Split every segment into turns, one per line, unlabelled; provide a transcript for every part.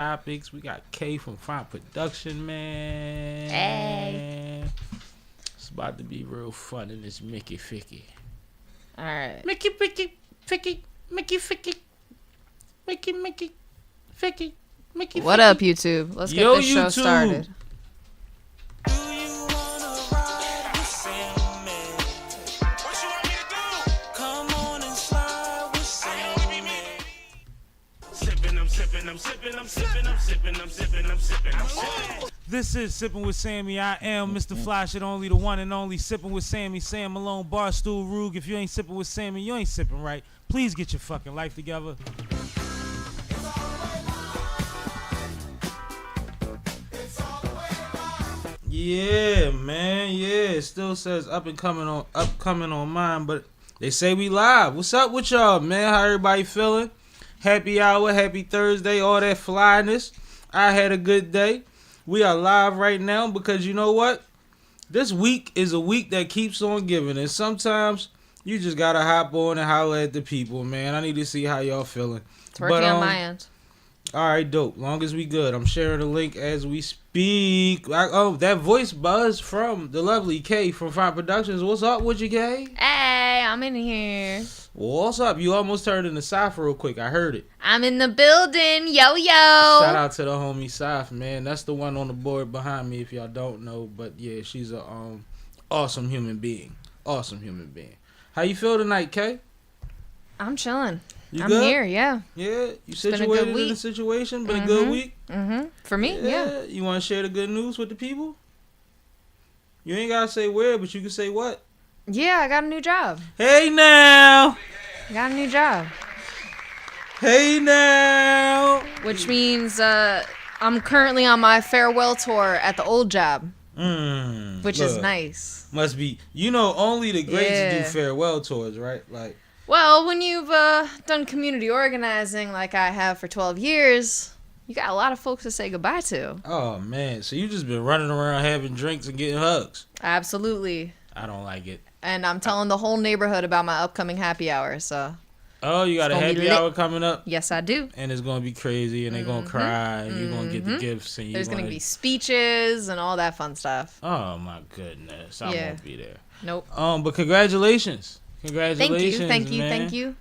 topics. We got K from Fine Production, man.
Hey.
It's about to be real fun in this Mickey Ficky.
All right.
Mickey Ficky, Ficky, Mickey Ficky, Mickey Ficky, Mickey.
What up, YouTube? Let's get this show started.
This is Sippin' with Sammy. I am Mr. Flash, it only the one and only Sippin' with Sammy. Sam Malone, Barstool Rug. If you ain't sippin' with Sammy, you ain't sippin' right. Please get your fucking life together. Yeah, man. Yeah, it still says upcoming on mine, but they say we live. What's up with y'all, man? How everybody feeling? Happy hour, happy Thursday, all that flyness. I had a good day. We are live right now because you know what? This week is a week that keeps on giving, and sometimes you just gotta hop on and holler at the people, man. I need to see how y'all feeling.
It's working on my end.
All right, dope. Long as we good. I'm sharing the link as we speak. That voice buzz from the lovely K from Fine Productions. What's up with you, K?
Hey, I'm in here.
What's up? You almost turned into Soph real quick. I heard it.
I'm in the building. Yo, yo.
Shout out to the homie Soph, man. That's the one on the board behind me if y'all don't know. But yeah, she's a awesome human being. Awesome human being. How you feel tonight, K?
I'm chilling.
You
I'm
good?
Here, yeah.
Yeah, you situated in the situation. Been a good week.
For me, yeah.
You want to share the good news with the people? You ain't gotta say where, but you can say what.
Yeah, I got a new job.
Hey now.
I got a new job.
Hey now.
Which means I'm currently on my farewell tour at the old job. Which is nice.
Must be. You know, only the greats do farewell tours, right? Like.
Well, when you've done community organizing like I have for 12 years, you got a lot of folks to say goodbye to.
Oh, man. So you just been running around having drinks and getting hugs.
Absolutely.
I don't like it.
And I'm telling the whole neighborhood about my upcoming happy hour, so.
Oh, you got a happy hour coming up?
Yes, I do.
And it's going to be crazy, and they're going to cry, and you're going to get the gifts. And
there's going to be speeches and all that fun stuff.
Oh, my goodness. I won't be there.
Nope.
But congratulations. Congratulations,
Thank you.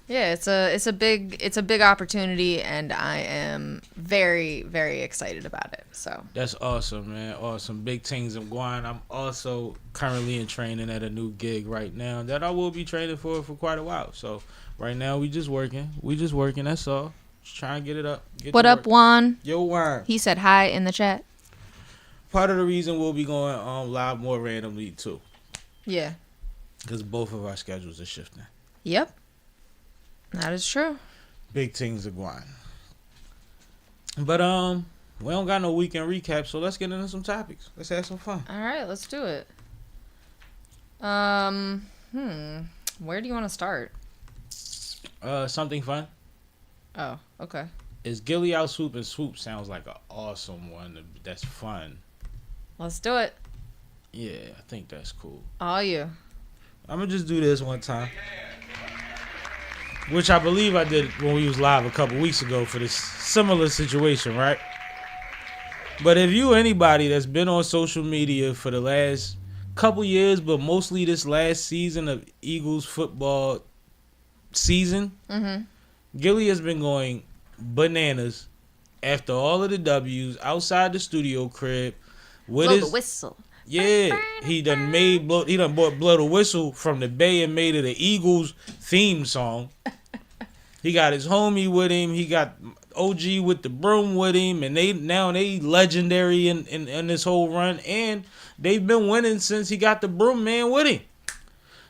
Yeah, it's a big opportunity, and I am very, very excited about it. So
that's awesome, man. Awesome. Big things I'm going. I'm also currently in training at a new gig right now that I will be training for quite a while. So right now we just working. That's all. Just trying to get it up.
What up, Juan?
Yo, Juan.
He said hi in the chat.
Part of the reason we'll be going live more randomly too.
Yeah.
Because both of our schedules are shifting.
Yep. That is true.
Big things are going. But we don't got no weekend recap, so let's get into some topics. Let's have some fun.
All right, let's do it. Where do you want to start?
Something fun.
Oh, okay.
Is Gillie out swooping? Swoop sounds like an awesome one. That's fun.
Let's do it.
Yeah, I think that's cool.
Oh, you.
I'm gonna just do this one time, which I believe I did when we was live a couple weeks ago for this similar situation, right? But if you anybody that's been on social media for the last couple years, but mostly this last season of Eagles football season, Gillie has been going bananas after all of the W's outside the studio crib with
Blow the whistle.
Yeah, he done bought Blow the Whistle from the Bay and made it an Eagles theme song. He got his homie with him. He got OG with the broom with him, and they legendary in this whole run, and they've been winning since he got the broom man with him.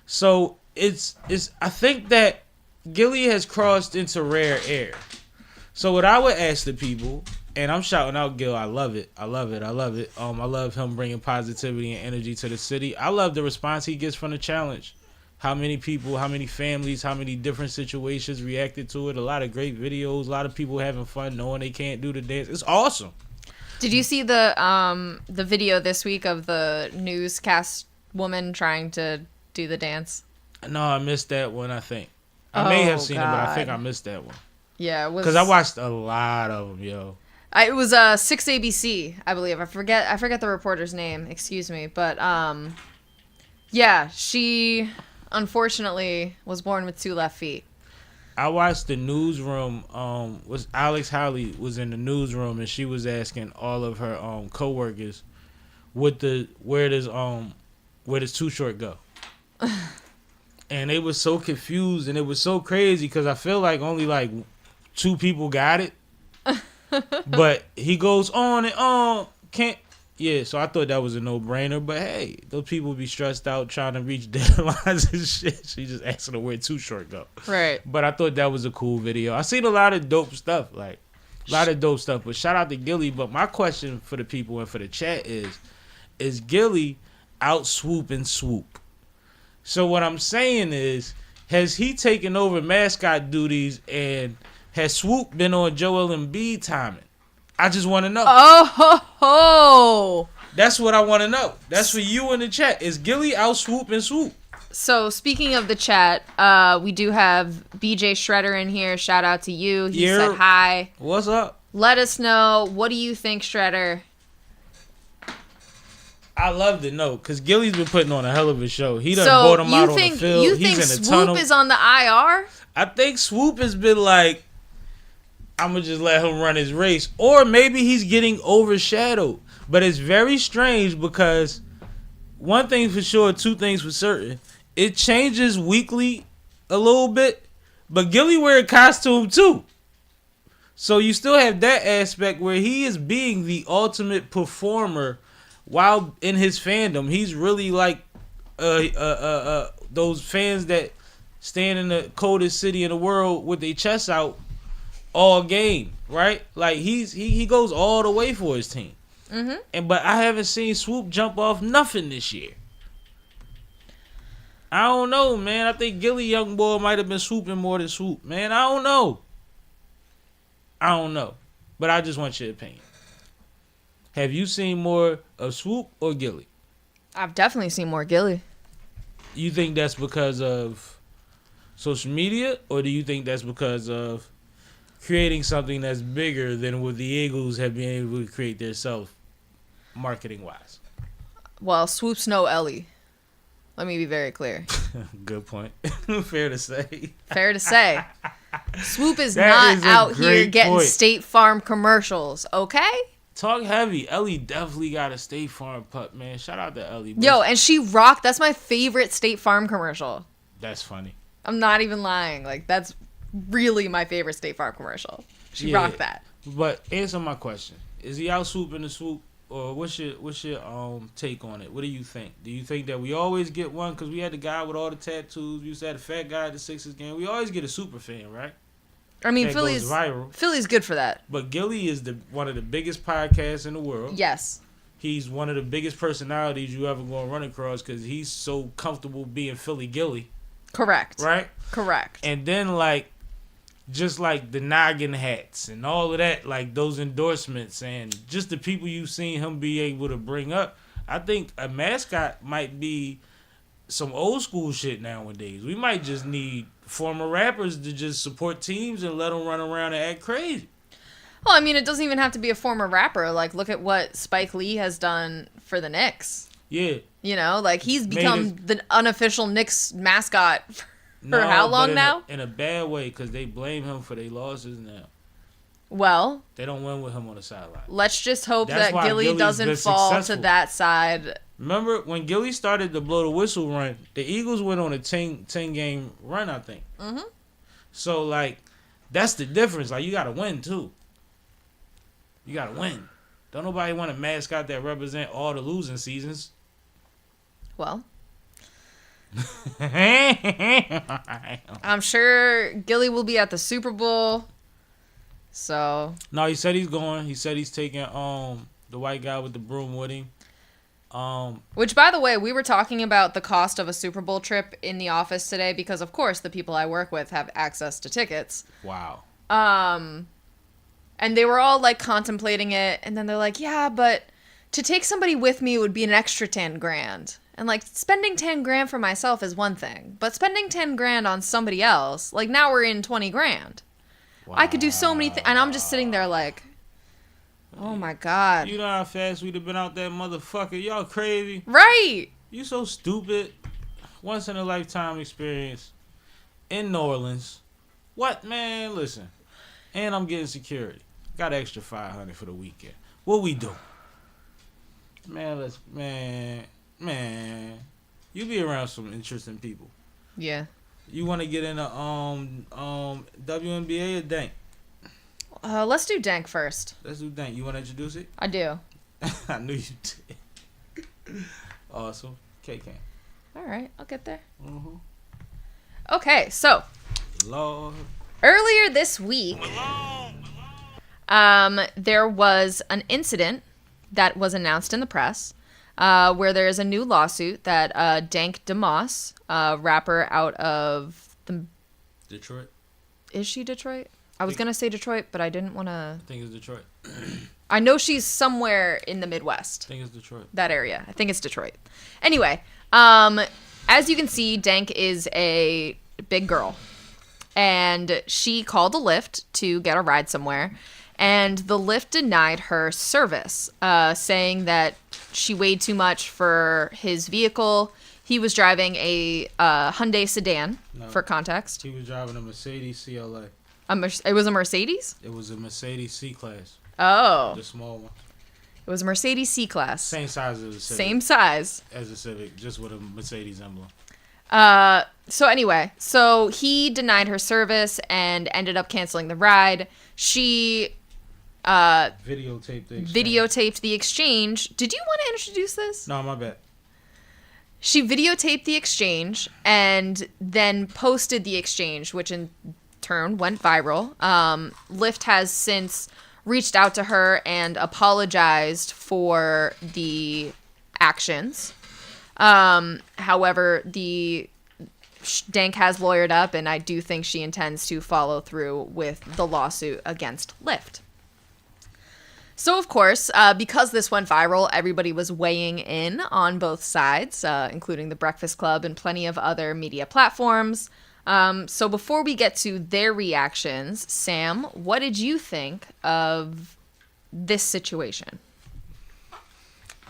So it's I think that Gillie has crossed into rare air. So what I would ask the people. And I'm shouting out Gil. I love it. I love him bringing positivity and energy to the city. I love the response he gets from the challenge. How many people, how many families, how many different situations reacted to it. A lot of great videos. A lot of people having fun knowing they can't do the dance. It's awesome.
Did you see the video this week of the newscast woman trying to do the dance?
No, I missed that one, I think. I may have seen it, but I think I missed that one.
Yeah, it was.
Because I watched a lot of them, yo.
It was 6 ABC, I believe. I forget the reporter's name. Excuse me, but yeah, she unfortunately was born with 2 left feet.
I watched the newsroom. Was Alex Howley was in the newsroom, and she was asking all of her coworkers, where does Too Short go? And they were so confused, and it was so crazy because I feel like only like 2 people got it. But he goes on and on. So I thought that was a no-brainer. But hey, those people be stressed out trying to reach deadlines and shit. She just asking her where Too Short go. Right. But I thought that was a cool video. I seen a lot of dope stuff. But shout out to Gillie. But my question for the people and for the chat is Gillie out swooping Swoop? So what I'm saying is, has he taken over mascot duties, and has Swoop been on Joel Embiid timing? I just want to know. Oh, that's what I want to know. That's for you in the chat. Is Gillie out swooping Swoop?
So speaking of the chat, we do have BJ Shredder in here. Shout out to you. He said hi.
What's up?
Let us know. What do you think, Shredder?
I love to know, because Gillie's been putting on a hell of a show. He done bought him out on the field.
You think Swoop is on the IR?
I think Swoop has been like, I'm going to just let him run his race. Or maybe he's getting overshadowed. But it's very strange because one thing for sure, 2 things for certain. It changes weekly a little bit, but Gillie wear a costume too. So you still have that aspect where he is being the ultimate performer while in his fandom. He's really like those fans that stand in the coldest city in the world with their chests out all game, right? Like he goes all the way for his team. Mm-hmm. But I haven't seen Swoop jump off nothing this year. I don't know, man. I think Gillie young boy might have been swooping more than Swoop, man. I don't know. But I just want your opinion. Have you seen more of Swoop or Gillie?
I've definitely seen more Gillie.
You think that's because of social media, or do you think that's because of creating something that's bigger than what the Eagles have been able to create themselves, marketing-wise?
Well, Swoop's no Ellie. Let me be very clear.
Good point. Fair to say.
Fair to say. Swoop is not out here getting State Farm commercials, okay?
Talk heavy. Ellie definitely got a State Farm pup, man. Shout out to Ellie.
Yo, and she rocked. That's my favorite State Farm commercial.
That's funny.
I'm not even lying. Like, that's really my favorite State Farm commercial. She rocked that.
But answer my question. Is he out swooping the Swoop? Or what's your take on it? What do you think? Do you think that we always get one? Because we had the guy with all the tattoos. We used to have the fat guy at the Sixers game. We always get a super fan, right?
I mean, Philly's good for that.
But Gillie is one of the biggest podcasts in the world. Yes. He's one of the biggest personalities you ever going to run across because he's so comfortable being Philly Gillie.
Correct.
Right?
Correct.
And then, just like the noggin hats and all of that, like those endorsements and just the people you've seen him be able to bring up, I think a mascot might be some old school shit nowadays. We might just need former rappers to just support teams and let them run around and act crazy.
Well, I mean, it doesn't even have to be a former rapper. Like, look at what Spike Lee has done for the Knicks. Yeah. You know, like he's become the unofficial Knicks mascot for how long now?
In a bad way, because they blame him for their losses now.
Well,
they don't win with him on the sideline.
Let's just hope that Gillie doesn't fall to that side.
Remember when Gillie started the blow the whistle run, the Eagles went on a 10-game run, I think. Mm-hmm. So, that's the difference. Like, you got to win, too. You got to win. Don't nobody want a mascot that represent all the losing seasons.
Well, I'm sure Gillie will be at the Super Bowl. So
no, he said he's going. He said he's taking the white guy with the broom with him.
Which, by the way, we were talking about the cost of a Super Bowl trip in the office today because, of course, the people I work with have access to tickets. Wow. And they were all contemplating it, and then they're like, "Yeah, but to take somebody with me would be an extra $10,000." And spending $10,000 for myself is one thing, but spending $10,000 on somebody else, now we're in $20,000. Wow. I could do so many things. And I'm just sitting there like, oh my God.
You know how fast we'd have been out that motherfucker. Y'all crazy.
Right.
You so stupid. Once in a lifetime experience in New Orleans. What, man? Listen. And I'm getting security. Got extra $500 for the weekend. What we do? Man, man. You be around some interesting people.
Yeah.
You want to get into WNBA or Dank?
Let's do Dank first.
Let's do Dank. You want to introduce it?
I do.
I knew you did. Awesome. KK.
All right, I'll get there.
Mm-hmm.
Okay, so
Lord.
Earlier this week, there was an incident that was announced in the press where there is a new lawsuit that Dank DeMoss, rapper out of the
Detroit.
Is she Detroit? I was gonna say Detroit, but I didn't want to.
I think it's Detroit.
I know she's somewhere in the Midwest.
I think it's Detroit.
That area. I think it's Detroit. Anyway, as you can see, Dank is a big girl. And she called a Lyft to get a ride somewhere. And the Lyft denied her service, saying that she weighed too much for his vehicle. He was driving a Hyundai sedan, for context.
He was driving a Mercedes CLA.
It was a Mercedes?
It was a Mercedes C-Class.
Oh.
The small one.
It was a Mercedes C-Class.
Same size as a Civic.
Same size.
As a Civic, just with a Mercedes emblem.
So anyway, so he denied her service and ended up canceling the ride. She videotaped the exchange. Did you want to introduce this?
No, my bad.
She videotaped the exchange and then posted the exchange, which in turn went viral. Lyft has since reached out to her and apologized for the actions. However, Dank has lawyered up, and I do think she intends to follow through with the lawsuit against Lyft. So, of course, because this went viral, everybody was weighing in on both sides, including The Breakfast Club and plenty of other media platforms. So before we get to their reactions, Sam, what did you think of this situation?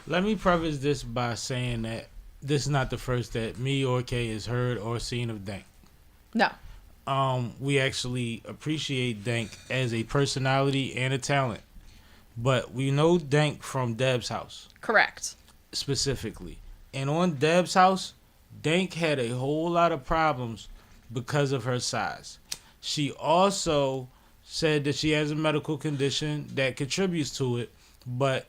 Let me preface this by saying that this is not the first that me or Kay has heard or seen of Dank.
No.
We actually appreciate Dank as a personality and a talent. But we know Dank from Deb's house.
Correct.
Specifically. And on Deb's house, Dank had a whole lot of problems because of her size. She also said that she has a medical condition that contributes to it, but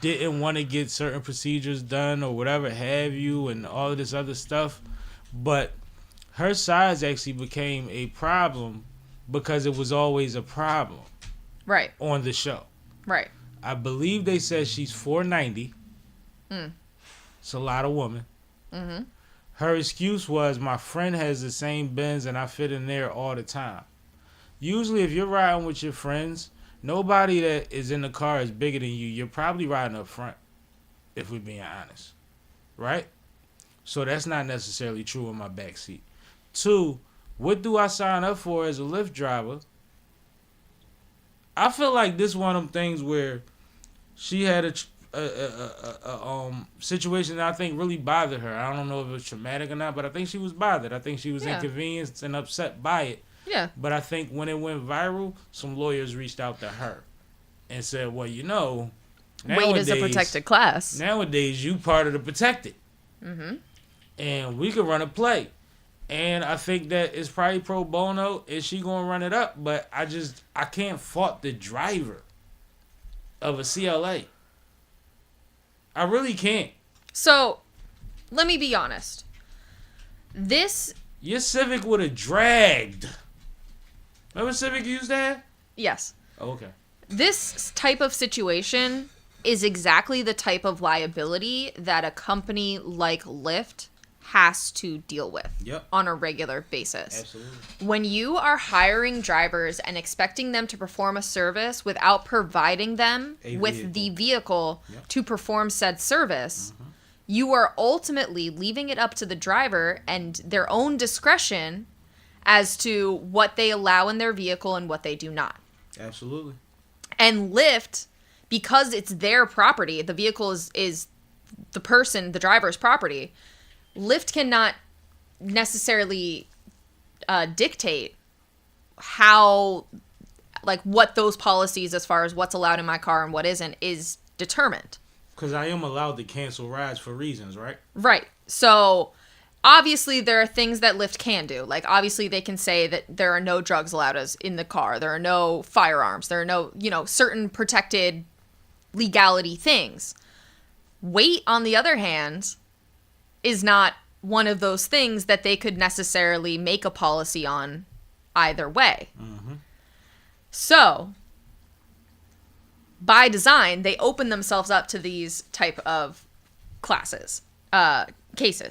didn't want to get certain procedures done or whatever have you and all of this other stuff. But her size actually became a problem because it was always a problem.
Right.
On the show.
Right.
I believe they said she's 490. It's a lot of woman.
Mm-hmm.
Her excuse was, my friend has the same Benz and I fit in there all the time. Usually if you're riding with your friends, nobody that is in the car is bigger than you. You're probably riding up front, if we're being honest. Right? So that's not necessarily true in my backseat. 2, what do I sign up for as a Lyft driver? I feel like this one of them things where she had a situation that I think really bothered her. I don't know if it was traumatic or not, but I think she was bothered. I think she was inconvenienced and upset by it.
Yeah.
But I think when it went viral, some lawyers reached out to her and said, well, you know,
weight is a protected class.
Nowadays, you part of the protected.
Mm-hmm.
And we could run a play. And I think that it's probably pro bono. Is she going to run it up? But I can't fault the driver of a CLA. I really can't.
So, let me be honest.
Your Civic would have dragged. Remember Civic used that?
Yes.
Oh, okay.
This type of situation is exactly the type of liability that a company like Lyft has to deal with on a regular basis.
Absolutely.
When you are hiring drivers and expecting them to perform a service without providing them with the vehicle to perform said service, you are ultimately leaving it up to the driver and their own discretion as to what they allow in their vehicle and what they do not.
Absolutely.
And Lyft, because it's their property, the vehicle is the driver's property, Lyft cannot necessarily dictate how, like, what those policies as far as what's allowed in my car and what isn't is determined.
Because I am allowed to cancel rides for reasons, right?
Right. So obviously there are things that Lyft can do. Like, obviously they can say that there are no drugs allowed in the car. There are no firearms. There are no, certain protected legality things. Weight, on the other hand, is not one of those things that they could necessarily make a policy on either way. Mm-hmm. So, by design, they open themselves up to these type of cases.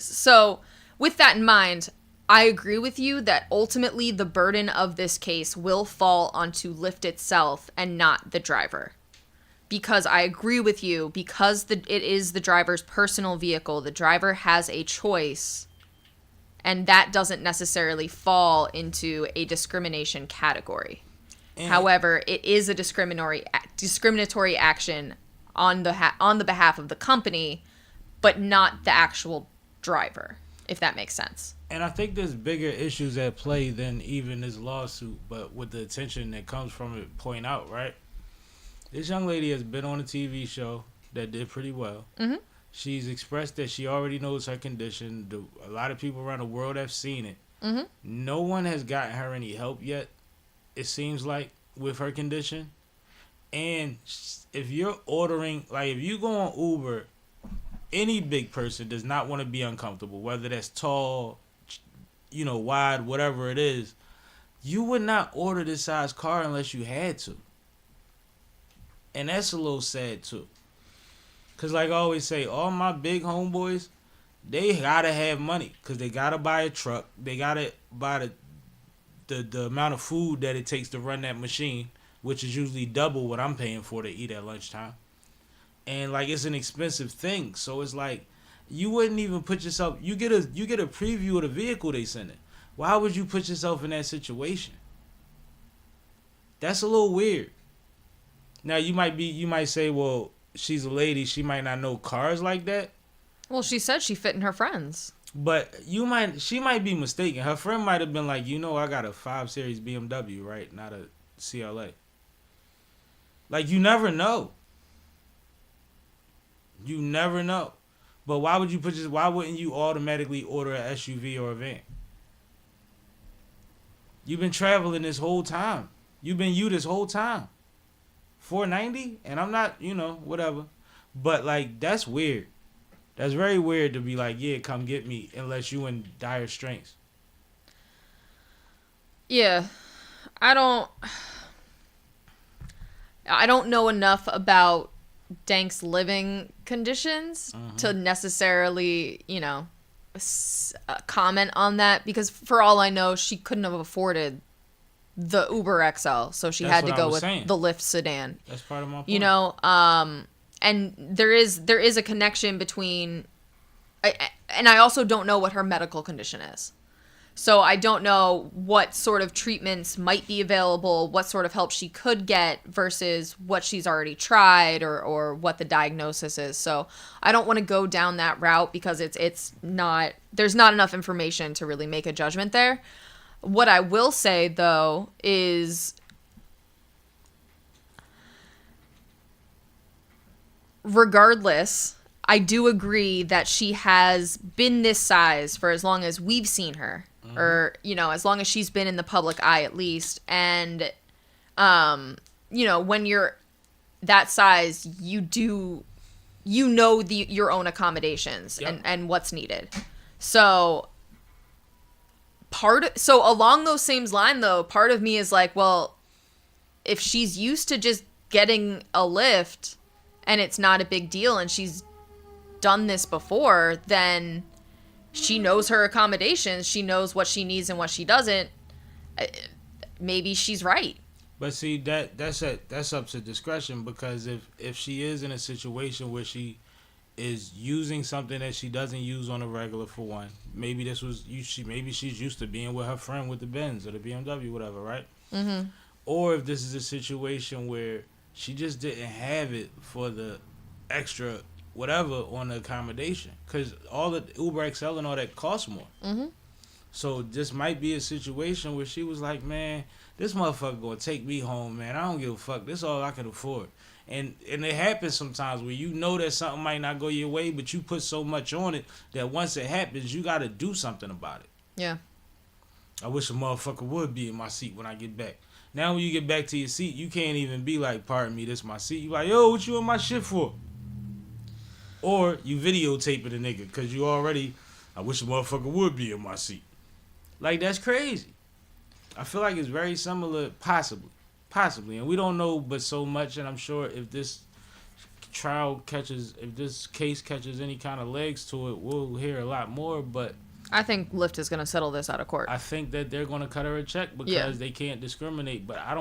So, with that in mind, I agree with you that ultimately the burden of this case will fall onto Lyft itself and not the driver. Because I agree with you, because it is the driver's personal vehicle, the driver has a choice, and that doesn't necessarily fall into a discrimination category. However, it is a discriminatory action on the behalf of the company, but not the actual driver, if that makes sense.
And I think there's bigger issues at play than even this lawsuit, but with the attention that comes from it point out, right? This young lady has been on a TV show that did pretty well. Mm-hmm. She's expressed that she already knows her condition. A lot of people around the world have seen it. Mm-hmm. No one has gotten her any help yet, it seems like, with her condition. And if you're ordering, like if you go on Uber, any big person does not want to be uncomfortable, whether that's tall, wide, whatever it is. You would not order this size car unless you had to. And that's a little sad too. Because like I always say, all my big homeboys, they gotta have money. Because they gotta buy a truck. They gotta buy the amount of food that it takes to run that machine, which is usually double what I'm paying for to eat at lunchtime. And like, it's an expensive thing. So it's like, you wouldn't even put yourself, you get a preview of the vehicle they send it. Why would you put yourself in that situation? That's a little weird. Now you might say, well, she's a lady, she might not know cars like that.
Well, she said she fit in her friends.
But she might be mistaken. Her friend might have been like, I got a 5 Series BMW, right? Not a CLA. Like, you never know. You never know. But why wouldn't you automatically order an SUV or a van? You've been traveling this whole time. You've been you this whole time. $490, and I'm not, whatever. But like, that's weird. That's very weird to be like, yeah, come get me, unless you in dire straits.
Yeah, I don't know enough about Dank's living conditions to necessarily, comment on that, because for all I know, she couldn't have afforded the Uber XL, so she had to go with the Lyft sedan.
That's part of my point.
And there is a connection between, and I also don't know what her medical condition is. So I don't know what sort of treatments might be available, what sort of help she could get versus what she's already tried or what the diagnosis is. So I don't want to go down that route because there's not enough information to really make a judgment there. What I will say, though, is regardless, I do agree that she has been this size for as long as we've seen her, or, as long as she's been in the public eye at least. And, when you're that size, your own accommodations and what's needed. So along those same lines, though, part of me is like, well, if she's used to just getting a Lyft and it's not a big deal and she's done this before, then she knows her accommodations. She knows what she needs and what she doesn't. Maybe she's right.
But see, that's up to discretion, because if she is in a situation where she is using something that she doesn't use on a regular, for one. Maybe maybe she's used to being with her friend with the Benz or the BMW, whatever, right? Mm-hmm. Or if this is a situation where she just didn't have it for the extra whatever on the accommodation, because all the Uber XL and all that costs more. Mm-hmm. So this might be a situation where she was like, man, this motherfucker gonna take me home, man. I don't give a fuck. This is all I can afford. And it happens sometimes where you know that something might not go your way, but you put so much on it that once it happens, you got to do something about it.
Yeah.
I wish a motherfucker would be in my seat when I get back. Now when you get back to your seat, you can't even be like, pardon me, this my seat. You like, yo, what you in my shit for? Or you videotaping a nigga because you already, I wish a motherfucker would be in my seat. Like, that's crazy. I feel like it's very similar, possibly, and we don't know but so much, and I'm sure if this case catches any kind of legs to it, we'll hear a lot more, but
I think Lyft is going to settle this out of court.
I think that they're going to cut her a check because they can't discriminate, but I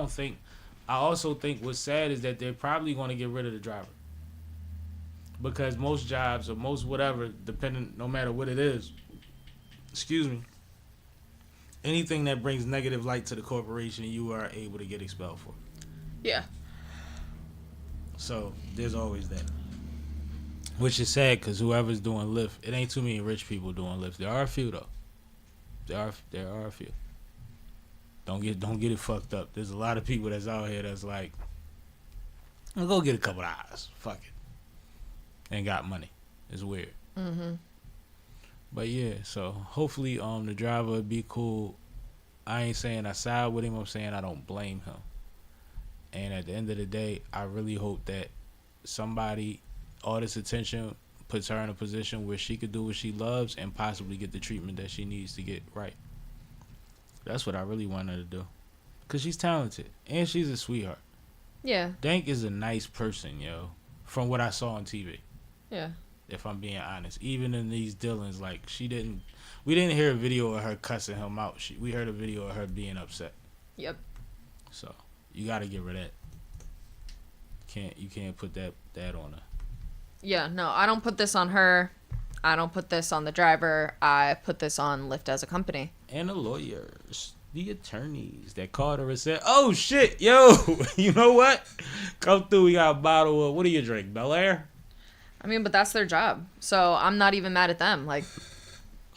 also think what's sad is that they're probably going to get rid of the driver. Because most jobs or most whatever, depending, no matter what it is, anything that brings negative light to the corporation, you are able to get expelled for.
Yeah.
So there's always that, which is sad because whoever's doing Lyft, it ain't too many rich people doing Lyft. There are a few though. There are a few. Don't get it fucked up. There's a lot of people that's out here that's like, I'll go get a couple hours. Fuck it. And got money. It's weird. Mm-hmm. But yeah, so hopefully the driver would be cool. I ain't saying I side with him. I'm saying I don't blame him. And at the end of the day, I really hope that somebody, all this attention, puts her in a position where she could do what she loves and possibly get the treatment that she needs to get right. That's what I really want her to do. Because she's talented. And she's a sweetheart.
Yeah.
Dank is a nice person, yo. From what I saw on TV.
Yeah.
If I'm being honest. Even in these dealings, like, we didn't hear a video of her cussing him out. We heard a video of her being upset.
Yep.
So, you got to get rid of that. You can't put that on her.
Yeah, no, I don't put this on her. I don't put this on the driver. I put this on Lyft as a company.
And the lawyers, the attorneys that called her and said, oh, shit, yo, you know what? Come through, we got a bottle of, what do you drink, Bel Air?
I mean, but that's their job. So I'm not even mad at them. Like,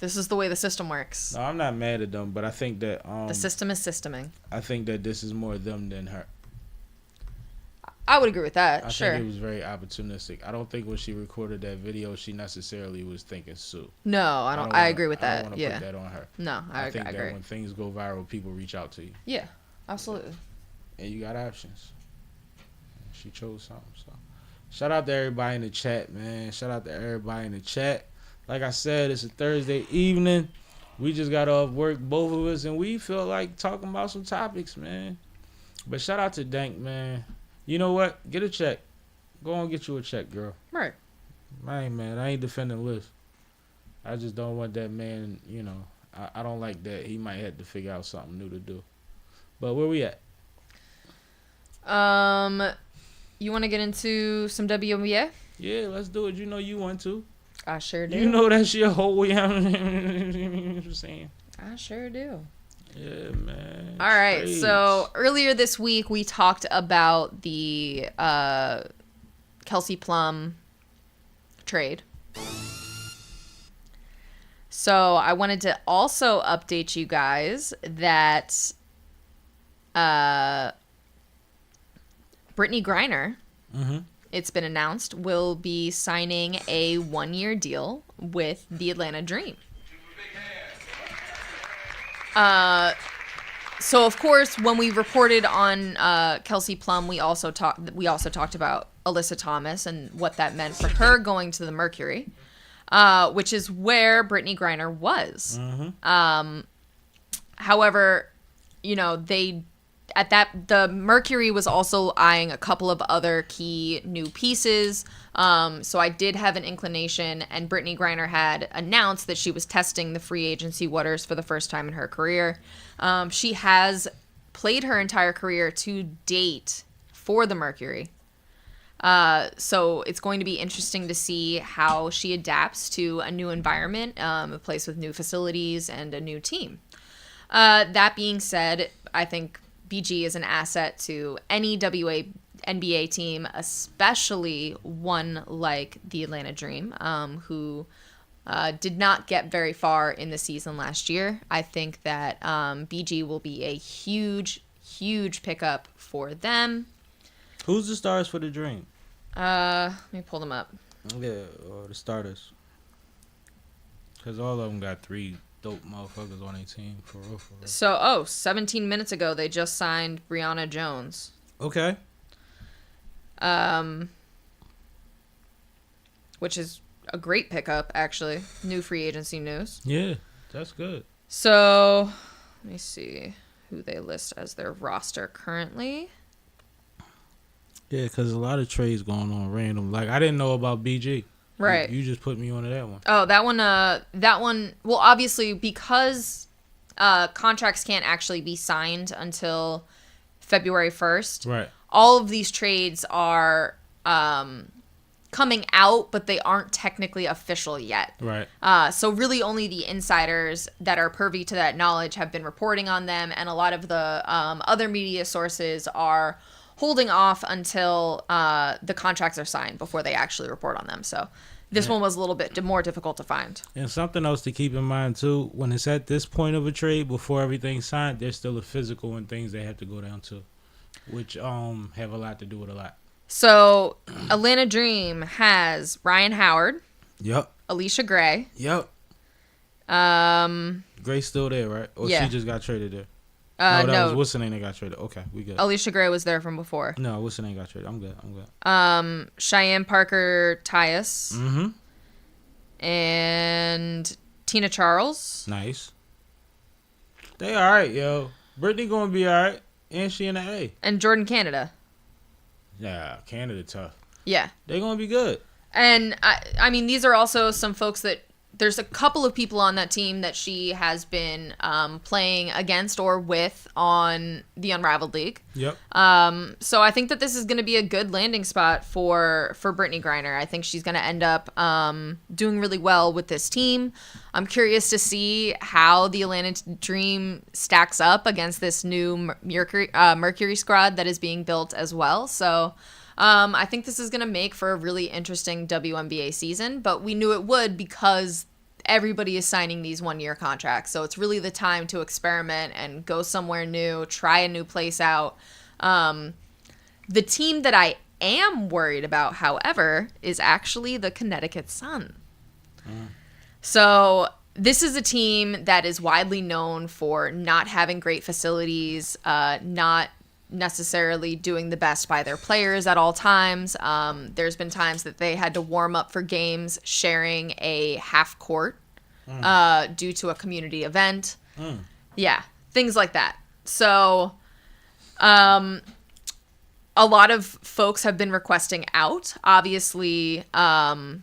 this is the way the system works.
No, I'm not mad at them, but I think that...
the system is systeming.
I think that this is more them than her.
I would agree with that,
I think it was very opportunistic. I don't think when she recorded that video, she necessarily was thinking Sue.
No, I agree with that.
I don't want to put that on her.
No, I
think
agree.
that when things go viral, people reach out to you.
Yeah, absolutely.
And you got options. She chose something, so... Shout out to everybody in the chat, man. Shout out to everybody in the chat. Like I said, it's a Thursday evening. We just got off work, both of us, and we feel like talking about some topics, man. But shout out to Dank, man. You know what? Get a check. Go on, get you a check, girl.
Right.
I ain't defending Lyft. I just don't want that man, you know. I don't like that. He might have to figure out something new to do. But where we at?
You want to get into some WNBA?
Yeah, let's do it. You know you want to.
I sure do.
You know that's your whole way. I'm saying.
I sure do.
Yeah, man.
All right. Trades. So earlier this week, we talked about the Kelsey Plum trade. So I wanted to also update you guys that Brittany Griner, it's been announced, will be signing a 1-year deal with the Atlanta Dream. So of course, when we reported on Kelsey Plum, we also talked about Alyssa Thomas and what that meant for her going to the Mercury, which is where Brittany Griner was. However, you know, the Mercury was also eyeing a couple of other key new pieces. So I did have an inclination, and Brittany Griner had announced that she was testing the free agency waters for the first time in her career. She has played her entire career to date for the Mercury. So it's going to be interesting to see how she adapts to a new environment, a place with new facilities and a new team. That being said, I think BG is an asset to any WNBA team, especially one like the Atlanta Dream, who did not get very far in the season last year. I think that BG will be a huge, huge pickup for them.
Who's the stars for the Dream?
Let me pull them up.
Yeah, or the starters. Because all of them got 3 dope motherfuckers on their team, for real, for real.
So, 17 minutes ago, they just signed Brianna Jones.
Okay.
Which is a great pickup, actually. New free agency news.
Yeah, that's good.
So, let me see who they list as their roster currently.
Yeah, because a lot of trades going on random. Like, I didn't know about BG.
Right.
You just put me onto that one.
Oh, that one, well, obviously, because contracts can't actually be signed until February 1st.
Right.
All of these trades are coming out, but they aren't technically official yet.
Right.
So really only the insiders that are privy to that knowledge have been reporting on them, and a lot of the other media sources are holding off until the contracts are signed before they actually report on them. So this one was a little bit more difficult to find. And
something else to keep in mind, too, when it's at this point of a trade, before everything's signed, there's still a physical and things they have to go down to, which have a lot to do with a lot.
So Atlanta Dream has Ryan Howard.
Yep.
Alicia Gray.
Yep. Gray's still there, right? Or
yeah.
She just got traded there?
No.
What's the name that got traded? Okay, we good.
Alicia Gray was there from before.
No, what's the name got traded? I'm good.
Cheyenne Parker Tyus.
Mm-hmm.
And Tina Charles.
Nice. They all right, yo. Brittany gonna be all right. And she in the A.
And Jordan Canada.
Yeah, Canada tough.
Yeah.
They're gonna be good.
And I mean, these are also some folks that there's a couple of people on that team that she has been playing against or with on the Unraveled League.
Yep.
So I think that this is going to be a good landing spot for Brittany Griner. I think she's going to end up doing really well with this team. I'm curious to see how the Atlanta Dream stacks up against this new Mercury squad that is being built as well. So I think this is going to make for a really interesting WNBA season, but we knew it would because everybody is signing these one-year contracts. So it's really the time to experiment and go somewhere new, try a new place out. The team that I am worried about, however, is actually the Connecticut Sun. So this is a team that is widely known for not having great facilities, not necessarily doing the best by their players at all times. There's been times that they had to warm up for games sharing a half court due to a community event. Yeah, things like that. So a lot of folks have been requesting out. Obviously, Alyssa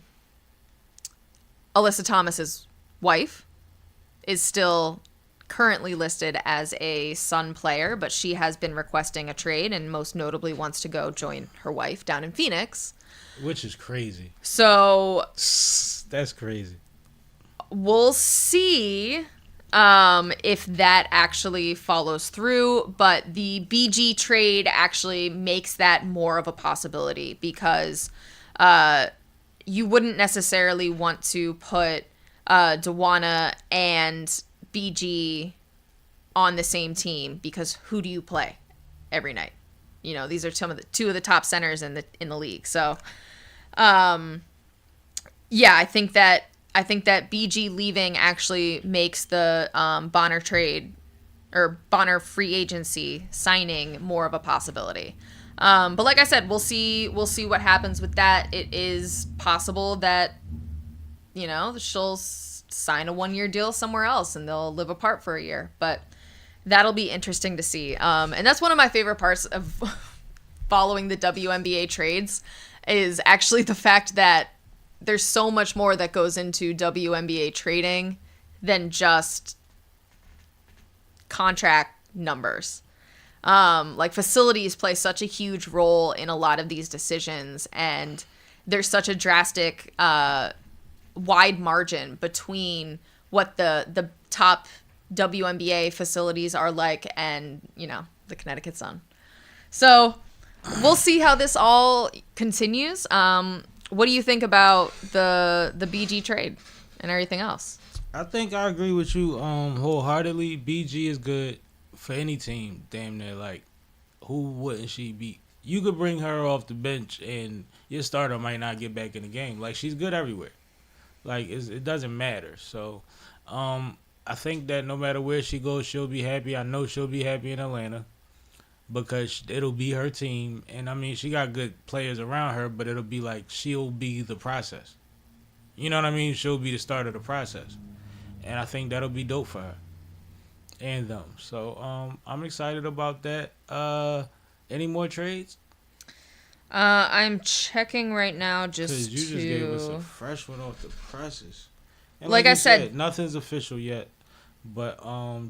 Thomas's wife is still currently listed as a Sun player, but she has been requesting a trade and most notably wants to go join her wife down in Phoenix.
Which is crazy.
So
that's crazy.
We'll see if that actually follows through, but the BG trade actually makes that more of a possibility because you wouldn't necessarily want to put Dawana and BG on the same team because who do you play every night? You know, these are two of the top centers in the league. So, yeah, I think that BG leaving actually makes the Bonner trade or Bonner free agency signing more of a possibility. But like I said, we'll see what happens with that. It is possible that, you know, she'll sign a 1-year deal somewhere else and they'll live apart for a year, but that'll be interesting to see. And that's one of my favorite parts of following the WNBA trades is actually the fact that there's so much more that goes into WNBA trading than just contract numbers. Like, facilities play such a huge role in a lot of these decisions, and there's such a drastic wide margin between what the top WNBA facilities are like and, you know, the Connecticut Sun. So we'll see how this all continues. What do you think about the BG trade and everything else?
I think I agree with you wholeheartedly. BG is good for any team, damn near. Like, who wouldn't she beat? You could bring her off the bench and your starter might not get back in the game. Like, she's good everywhere. Like, it doesn't matter. So, I think that no matter where she goes, she'll be happy. I know she'll be happy in Atlanta because it'll be her team. And, I mean, she got good players around her, but it'll be like she'll be the process. You know what I mean? She'll be the start of the process. And I think that'll be dope for her and them. So, I'm excited about that. Any more trades?
I'm checking right now just
you just gave us a fresh one off the presses. And
like I said,
nothing's official yet, but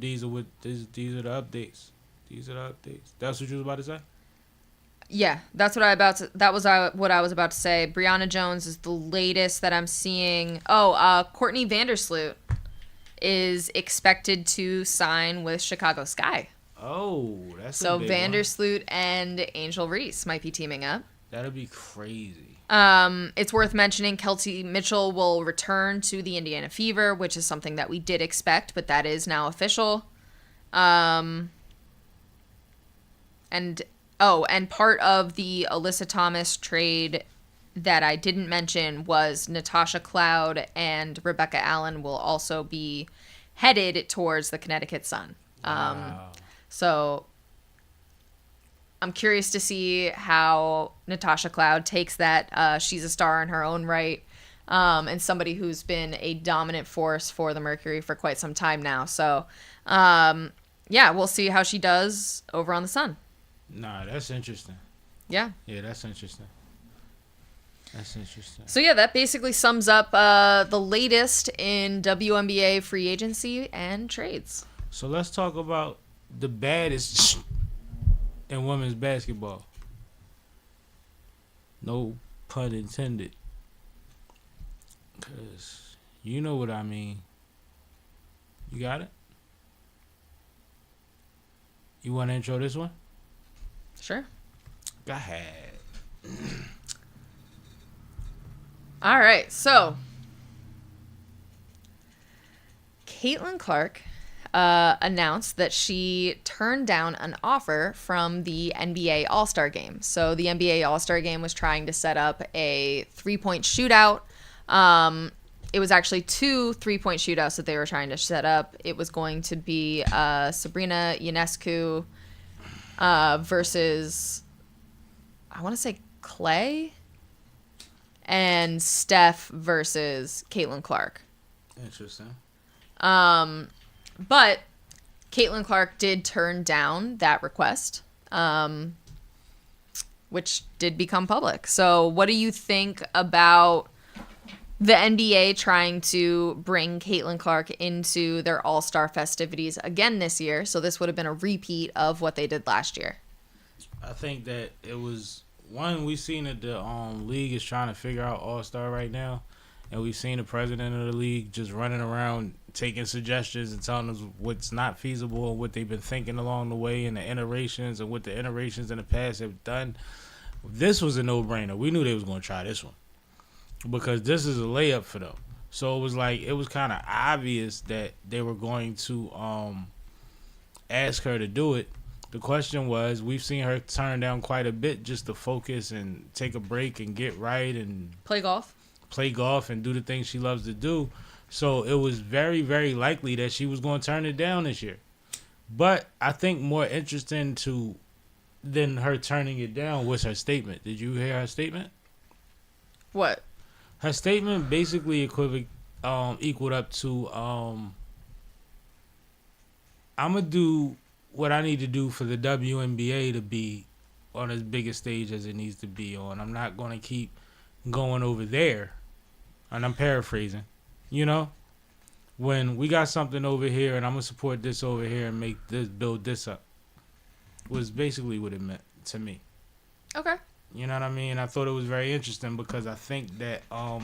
these are the updates. These are the updates. That's what you was about to say?
Yeah, that's what what I was about to say. Brianna Jones is the latest that I'm seeing. Courtney Vandersloot is expected to sign with Chicago Sky.
Oh, that's
so
a big
Vandersloot and Angel Reese might be teaming up.
That'd be crazy.
It's worth mentioning Kelty Mitchell will return to the Indiana Fever, which is something that we did expect, but that is now official. And part of the Alyssa Thomas trade that I didn't mention was Natasha Cloud and Rebecca Allen will also be headed towards the Connecticut Sun.
Wow.
So I'm curious to see how Natasha Cloud takes that. She's a star in her own right, and somebody who's been a dominant force for the Mercury for quite some time now. So, we'll see how she does over on the Sun.
Nah, that's interesting.
Yeah.
Yeah, that's interesting. That's interesting.
So, that basically sums up the latest in WNBA free agency and trades.
So let's talk about the baddest in women's basketball. No pun intended. Because you know what I mean. You got it? You want to intro this one?
Sure.
Go ahead.
All right, so Caitlyn Clark announced that she turned down an offer from the NBA All-Star Game. So the NBA All-Star Game was trying to set up a three-point shootout. It was actually 2 3-point shootouts that they were trying to set up. It was going to be Sabrina Ionescu versus, I want to say Clay, and Steph versus Caitlyn Clark.
Interesting.
But Caitlyn Clark did turn down that request, which did become public. So what do you think about the NBA trying to bring Caitlyn Clark into their All-Star festivities again this year? So this would have been a repeat of what they did last year.
I think that it was, one, we've seen that the league is trying to figure out All-Star right now. And we've seen the president of the league just running around taking suggestions and telling us what's not feasible and what they've been thinking along the way and the iterations and what the iterations in the past have done. This was a no-brainer. We knew they was going to try this one because this is a layup for them. So it was kind of obvious that they were going to ask her to do it. The question was, we've seen her turn down quite a bit just to focus and take a break and get right and
play golf
and do the things she loves to do. So it was very, very likely that she was going to turn it down this year. But I think more interesting than her turning it down was her statement. Did you hear her statement?
What?
Her statement basically equaled up to I'm going to do what I need to do for the WNBA to be on as big a stage as it needs to be on. I'm not going to keep going over there. And I'm paraphrasing, when we got something over here and I'm going to support this over here and build this up. was basically what it meant to me.
Okay.
You know what I mean? I thought it was very interesting because I think that a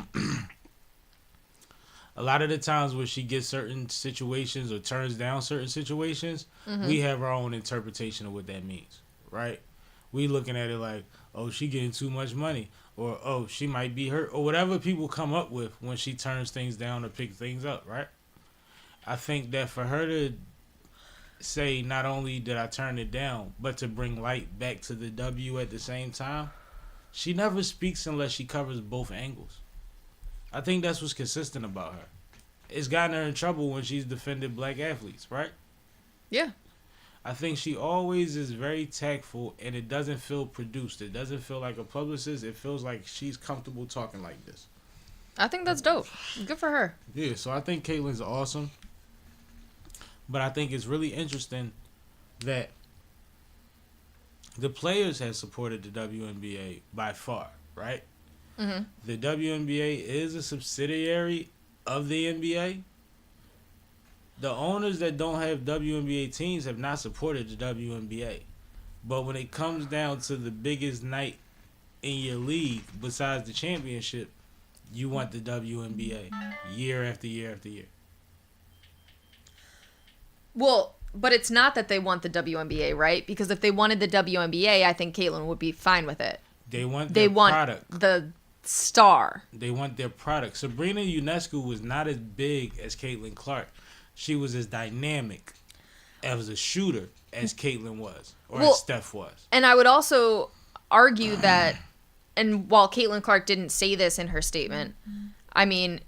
lot of the times when she gets certain situations or turns down certain situations, we have our own interpretation of what that means, right? We looking at it like, oh, she getting too much money, or oh, she might be hurt, or whatever people come up with when she turns things down or pick things up, right? I think that for her to say not only did I turn it down, but to bring light back to the W at the same time, she never speaks unless she covers both angles. I think that's what's consistent about her. It's gotten her in trouble when she's defended black athletes, right?
Yeah.
I think she always is very tactful, and it doesn't feel produced. It doesn't feel like a publicist. It feels like she's comfortable talking like this.
I think that's dope. Good for her.
Yeah, so I think Caitlyn's awesome. But I think it's really interesting that the players have supported the WNBA by far, right? Mm-hmm. The WNBA is a subsidiary of the NBA. The owners that don't have WNBA teams have not supported the WNBA. But when it comes down to the biggest night in your league besides the championship, you want the WNBA year after year after year.
Well, but it's not that they want the WNBA, right? Because if they wanted the WNBA, I think Caitlyn would be fine with it.
They want their product.
The star.
They want their product. Sabrina Ionescu was not as big as Caitlyn Clark. She was as dynamic as a shooter as Caitlyn was, or as Steph was.
And I would also argue that, and while Caitlyn Clark didn't say this in her statement, I mean,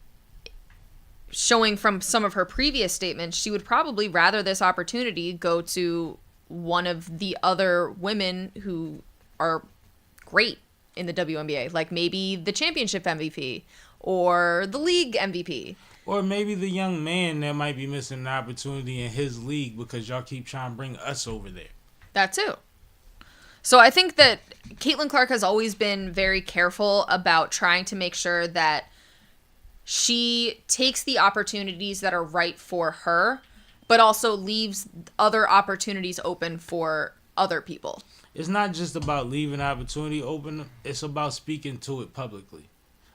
showing from some of her previous statements, she would probably rather this opportunity go to one of the other women who are great in the WNBA, like maybe the championship MVP or the league MVP.
Or maybe the young man that might be missing an opportunity in his league because y'all keep trying to bring us over there.
That too. So I think that Caitlyn Clark has always been very careful about trying to make sure that she takes the opportunities that are right for her, but also leaves other opportunities open for other people.
It's not just about leaving opportunity open. It's about speaking to it publicly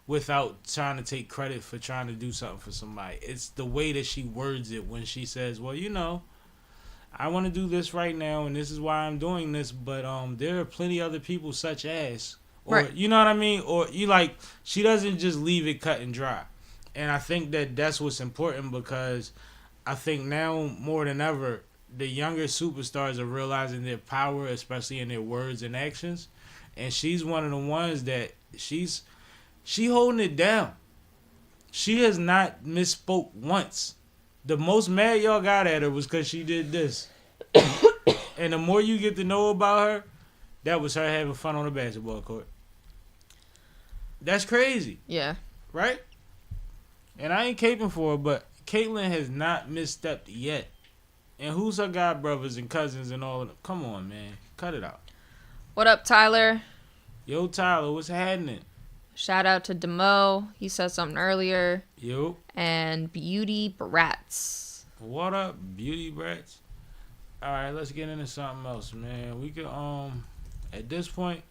without trying to take credit for trying to do something for somebody. It's the way that she words it when she says, well, you know, I want to do this right now, and this is why I'm doing this, but there are plenty other people such as, or right. You know what I mean? Or you like, she doesn't just leave it cut and dry. And I think that that's what's important because I think now more than ever, the younger superstars are realizing their power, especially in their words and actions. And she's one of the ones that she holding it down. She has not misspoke once. The most mad y'all got at her was because she did this. And the more you get to know about her, that was her having fun on the basketball court. That's crazy.
Yeah.
Right? And I ain't caping for her, but Caitlyn has not misstepped yet. And who's her god brothers and cousins and all of them? Come on, man. Cut it out.
What up, Tyler?
Yo, Tyler, what's happening?
Shout out to Demo. He said something earlier.
Yo.
And Beauty Brats.
What up, Beauty Brats? All right, let's get into something else, man. We could, at this point,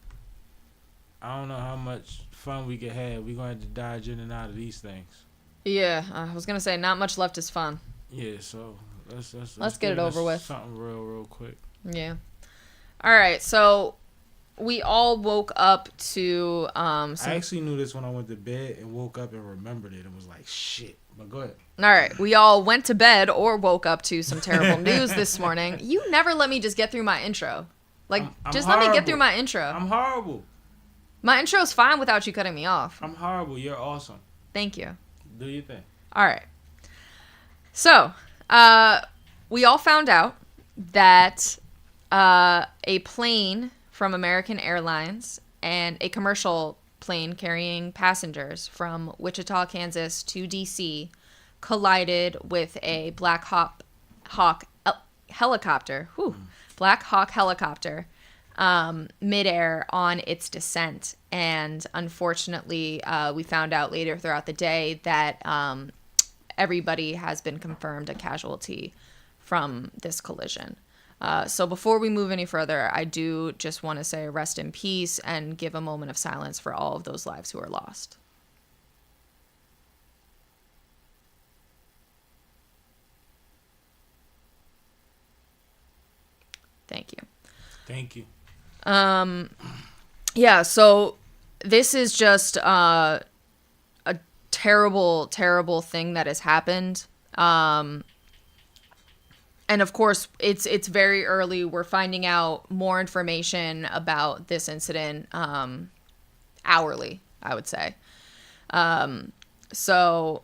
I don't know how much fun we could have. We're going to have to dodge in and out of these things.
Yeah, I was going to say, not much left is fun.
Yeah, so let's
get it over with.
Something real quick.
Yeah. All right, so we all woke up to I
actually knew this when I went to bed and woke up and remembered it and was like, shit. But go ahead.
All right, we all went to bed or woke up to some terrible news this morning. You never let me just get through my intro. Like, just let me get through my intro.
I'm horrible.
My intro's fine without you cutting me off.
I'm horrible. You're awesome.
Thank you.
Do your thing.
All right. So, we all found out that a plane from American Airlines and a commercial plane carrying passengers from Wichita, Kansas to D.C. collided with a Black Hawk helicopter. Black Hawk helicopter midair on its descent. And unfortunately, we found out later throughout the day that everybody has been confirmed a casualty from this collision. So before we move any further, I do just want to say rest in peace and give a moment of silence for all of those lives who are lost. Thank you.
Thank you.
Yeah, so this is just a terrible, terrible thing that has happened. And of course, it's very early. We're finding out more information about this incident hourly, I would say. So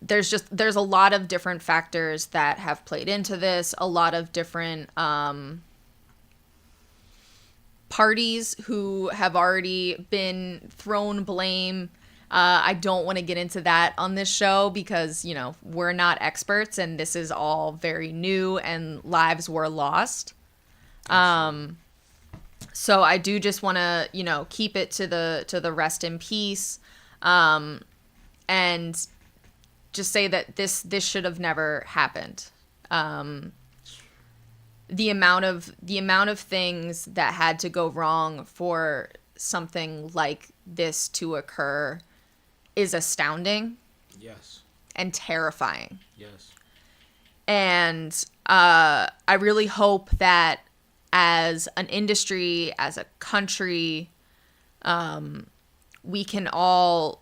there's a lot of different factors that have played into this, a lot of different parties who have already been thrown blame. I don't want to get into that on this show because, you know, we're not experts and this is all very new and lives were lost. So I do just want to, you know, keep it to the rest in peace, and just say that this should have never happened. The amount of things that had to go wrong for something like this to occur is astounding.
Yes.
And terrifying.
Yes.
And I really hope that as an industry, as a country, we can all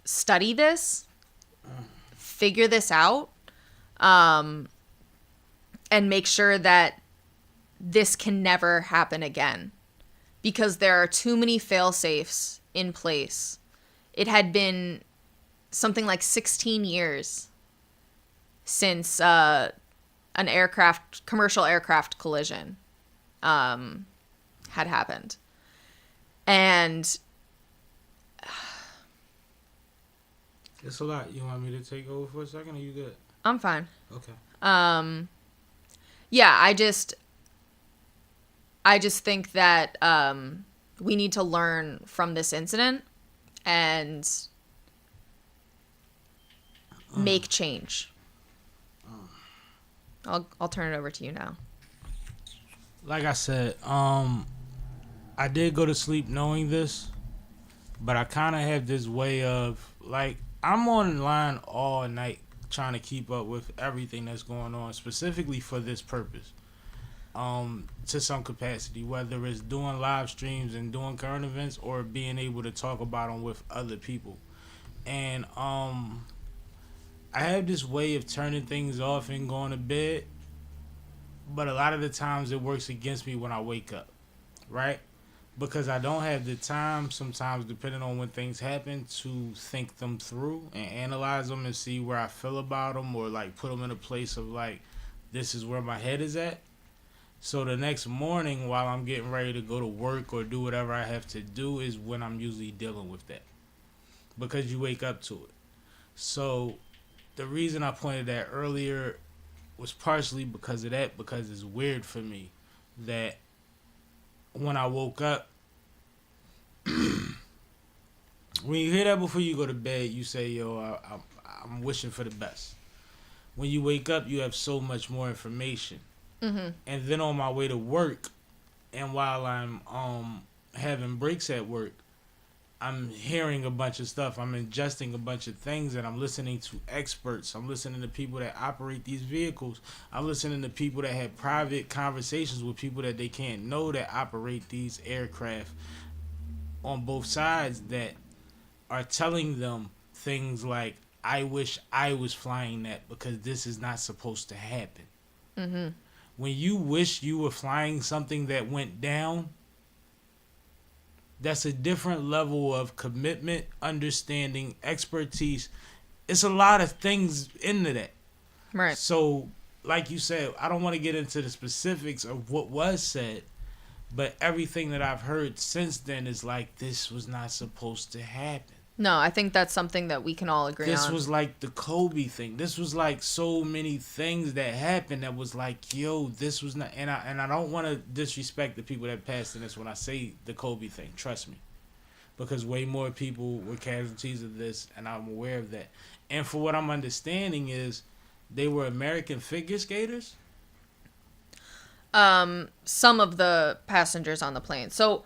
study this, figure this out, and make sure that this can never happen again. Because there are too many fail-safes in place. It had been something like 16 years since an commercial aircraft collision had happened. And
it's a lot. You want me to take over for a second, or you good?
I'm fine.
Okay.
Yeah, I just think that we need to learn from this incident and make change. I'll turn it over to you now.
Like I said, I did go to sleep knowing this, but I kind of have this way of, like, I'm online all night trying to keep up with everything that's going on, specifically for this purpose, to some capacity, whether it's doing live streams and doing current events or being able to talk about them with other people. And I have this way of turning things off and going to bed, but a lot of the times it works against me when I wake up, right? Because I don't have the time sometimes, depending on when things happen, to think them through and analyze them and see where I feel about them, or like put them in a place of like, this is where my head is at. So the next morning while I'm getting ready to go to work or do whatever I have to do is when I'm usually dealing with that, because you wake up to it. So the reason I pointed that earlier was partially because of that, because it's weird for me that when I woke up, when you hear that before you go to bed, you say, yo, I'm wishing for the best. When you wake up, you have so much more information. Mm-hmm. And then on my way to work, and while I'm having breaks at work, I'm hearing a bunch of stuff. I'm ingesting a bunch of things, and I'm listening to experts. I'm listening to people that operate these vehicles. I'm listening to people that have private conversations with people that they can't know that operate these aircraft on both sides, that are telling them things like, I wish I was flying that because this is not supposed to happen. Mm-hmm. When you wish you were flying something that went down, that's a different level of commitment, understanding, expertise. It's a lot of things into that.
Right.
So, like you said, I don't want to get into the specifics of what was said, but everything that I've heard since then is like, this was not supposed to happen.
No, I think that's something that we can all agree on.
This was like the Kobe thing. This was like so many things that happened that was like, yo, this was not. And I don't want to disrespect the people that passed in this when I say the Kobe thing. Trust me, because way more people were casualties of this, and I'm aware of that. And for what I'm understanding is, they were American figure skaters?
Some of the passengers on the plane. So,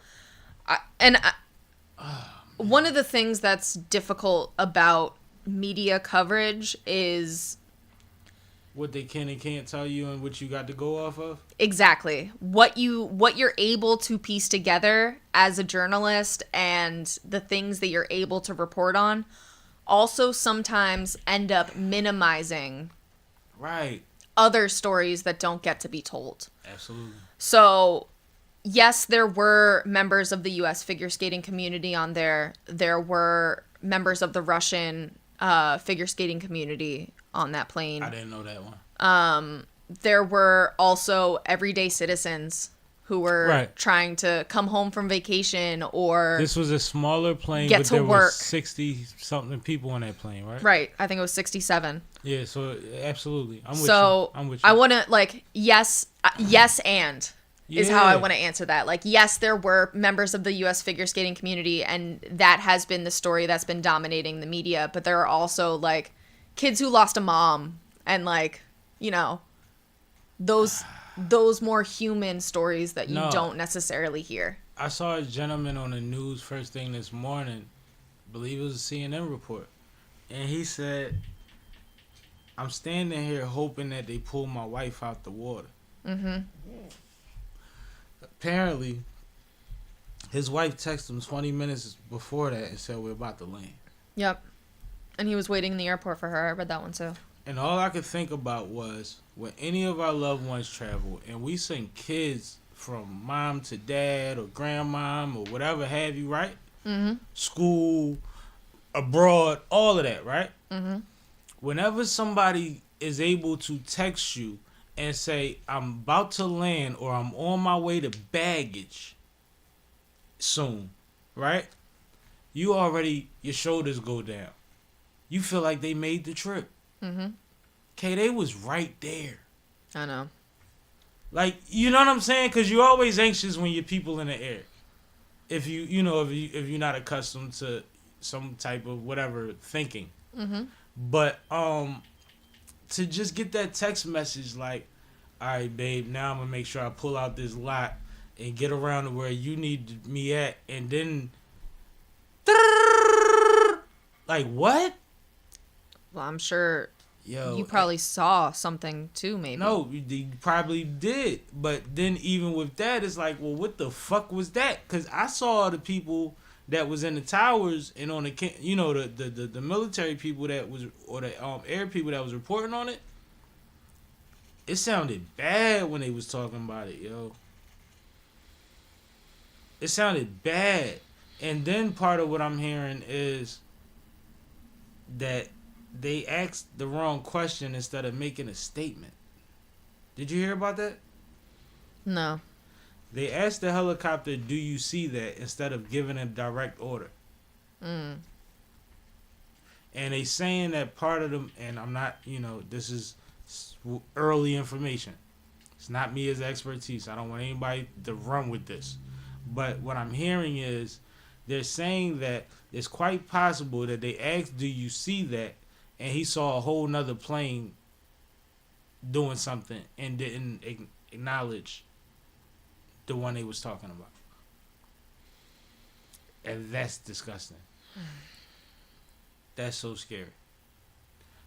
one of the things that's difficult about media coverage is
what they can and can't tell you and what you got to go off of.
Exactly. What you're able to piece together as a journalist and the things that you're able to report on also sometimes end up minimizing other stories that don't get to be told.
Absolutely.
So, yes, there were members of the U.S. figure skating community on there. There were members of the Russian figure skating community on that plane.
I didn't know that one.
There were also everyday citizens who were trying to come home from vacation or...
This was a smaller plane,
but there were
60-something people on that plane, right?
Right. I think it was 67.
Yeah, so absolutely. I'm with you.
I want to, like, yes and... is how I want to answer that. Like, yes, there were members of the U.S. figure skating community, and that has been the story that's been dominating the media. But there are also, like, kids who lost a mom and, like, you know, those more human stories that you don't necessarily hear.
I saw a gentleman on the news first thing this morning, I believe it was a CNN report, and he said, I'm standing here hoping that they pull my wife out the water. Mm-hmm. Apparently, his wife texted him 20 minutes before that and said, we're about to land. Yep.
And he was waiting in the airport for her. I read that one too.
And all I could think about was when any of our loved ones travel and we send kids from mom to dad or grandmom or whatever have you, right? Mm-hmm. School, abroad, all of that, right? Mm-hmm. Whenever somebody is able to text you and say, I'm about to land or I'm on my way to baggage soon, right? Your shoulders go down. You feel like they made the trip. Mm-hmm. Okay, they was right there.
I know.
Like, you know what I'm saying? Because you're always anxious when you're people in the air. If you're not accustomed to some type of whatever thinking. Mm-hmm. But to just get that text message like, all right, babe, now I'm going to make sure I pull out this lot and get around to where you need me at. And then, like, what?
Well, I'm sure you probably saw something too, maybe.
No, you probably did. But then even with that, it's like, well, what the fuck was that? Because I saw the people that was in the towers and on the the military people that was, or the air people that was reporting on it. It sounded bad when they was talking about it, yo. It sounded bad. And then part of what I'm hearing is that they asked the wrong question instead of making a statement. Did you hear about that?
No.
They asked the helicopter, do you see that, instead of giving a direct order. Mm. And they saying that part of them, and I'm not, this is early information. It's not me as expertise. I don't want anybody to run with this. But what I'm hearing is they're saying that it's quite possible that they asked, do you see that? And he saw a whole nother plane doing something and didn't acknowledge the one they was talking about. And that's disgusting. That's so scary.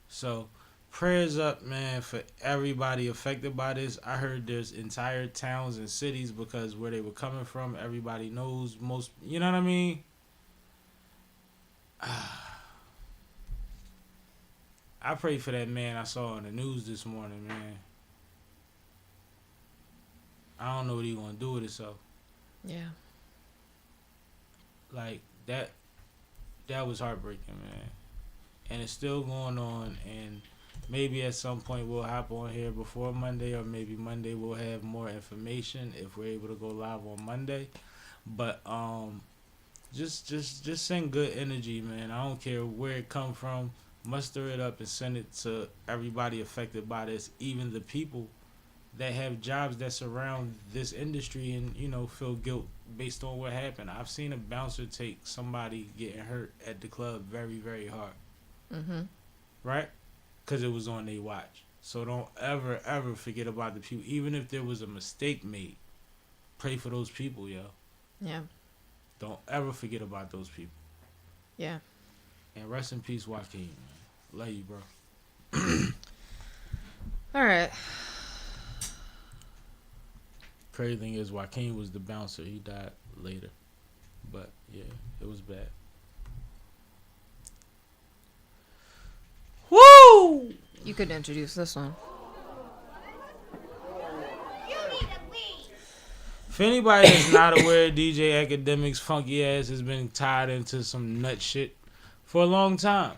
So, prayers up, man, for everybody affected by this. I heard there's entire towns and cities because where they were coming from, everybody knows most, you know what I mean? I pray for that man I saw on the news this morning, man. I don't know what he's going to do with himself.
Yeah.
Like, that was heartbreaking, man. And it's still going on, and maybe at some point we'll hop on here before Monday, or maybe Monday we'll have more information if we're able to go live on Monday. But just send good energy, man. I don't care where it come from. Muster it up and send it to everybody affected by this, even the people that have jobs that surround this industry and, feel guilt based on what happened. I've seen a bouncer take somebody getting hurt at the club very, very hard. Mm-hmm. Right? Because it was on their watch. So don't ever, ever forget about the people. Even if there was a mistake made, pray for those people, yo.
Yeah.
Don't ever forget about those people.
Yeah.
And rest in peace, Joaquin, man. Love you, bro.
All right.
Crazy thing is, Joaquin was the bouncer. He died later. But, yeah, it was bad. Woo!
You could introduce this one.
If anybody is not aware, DJ Academic's funky ass has been tied into some nut shit for a long time.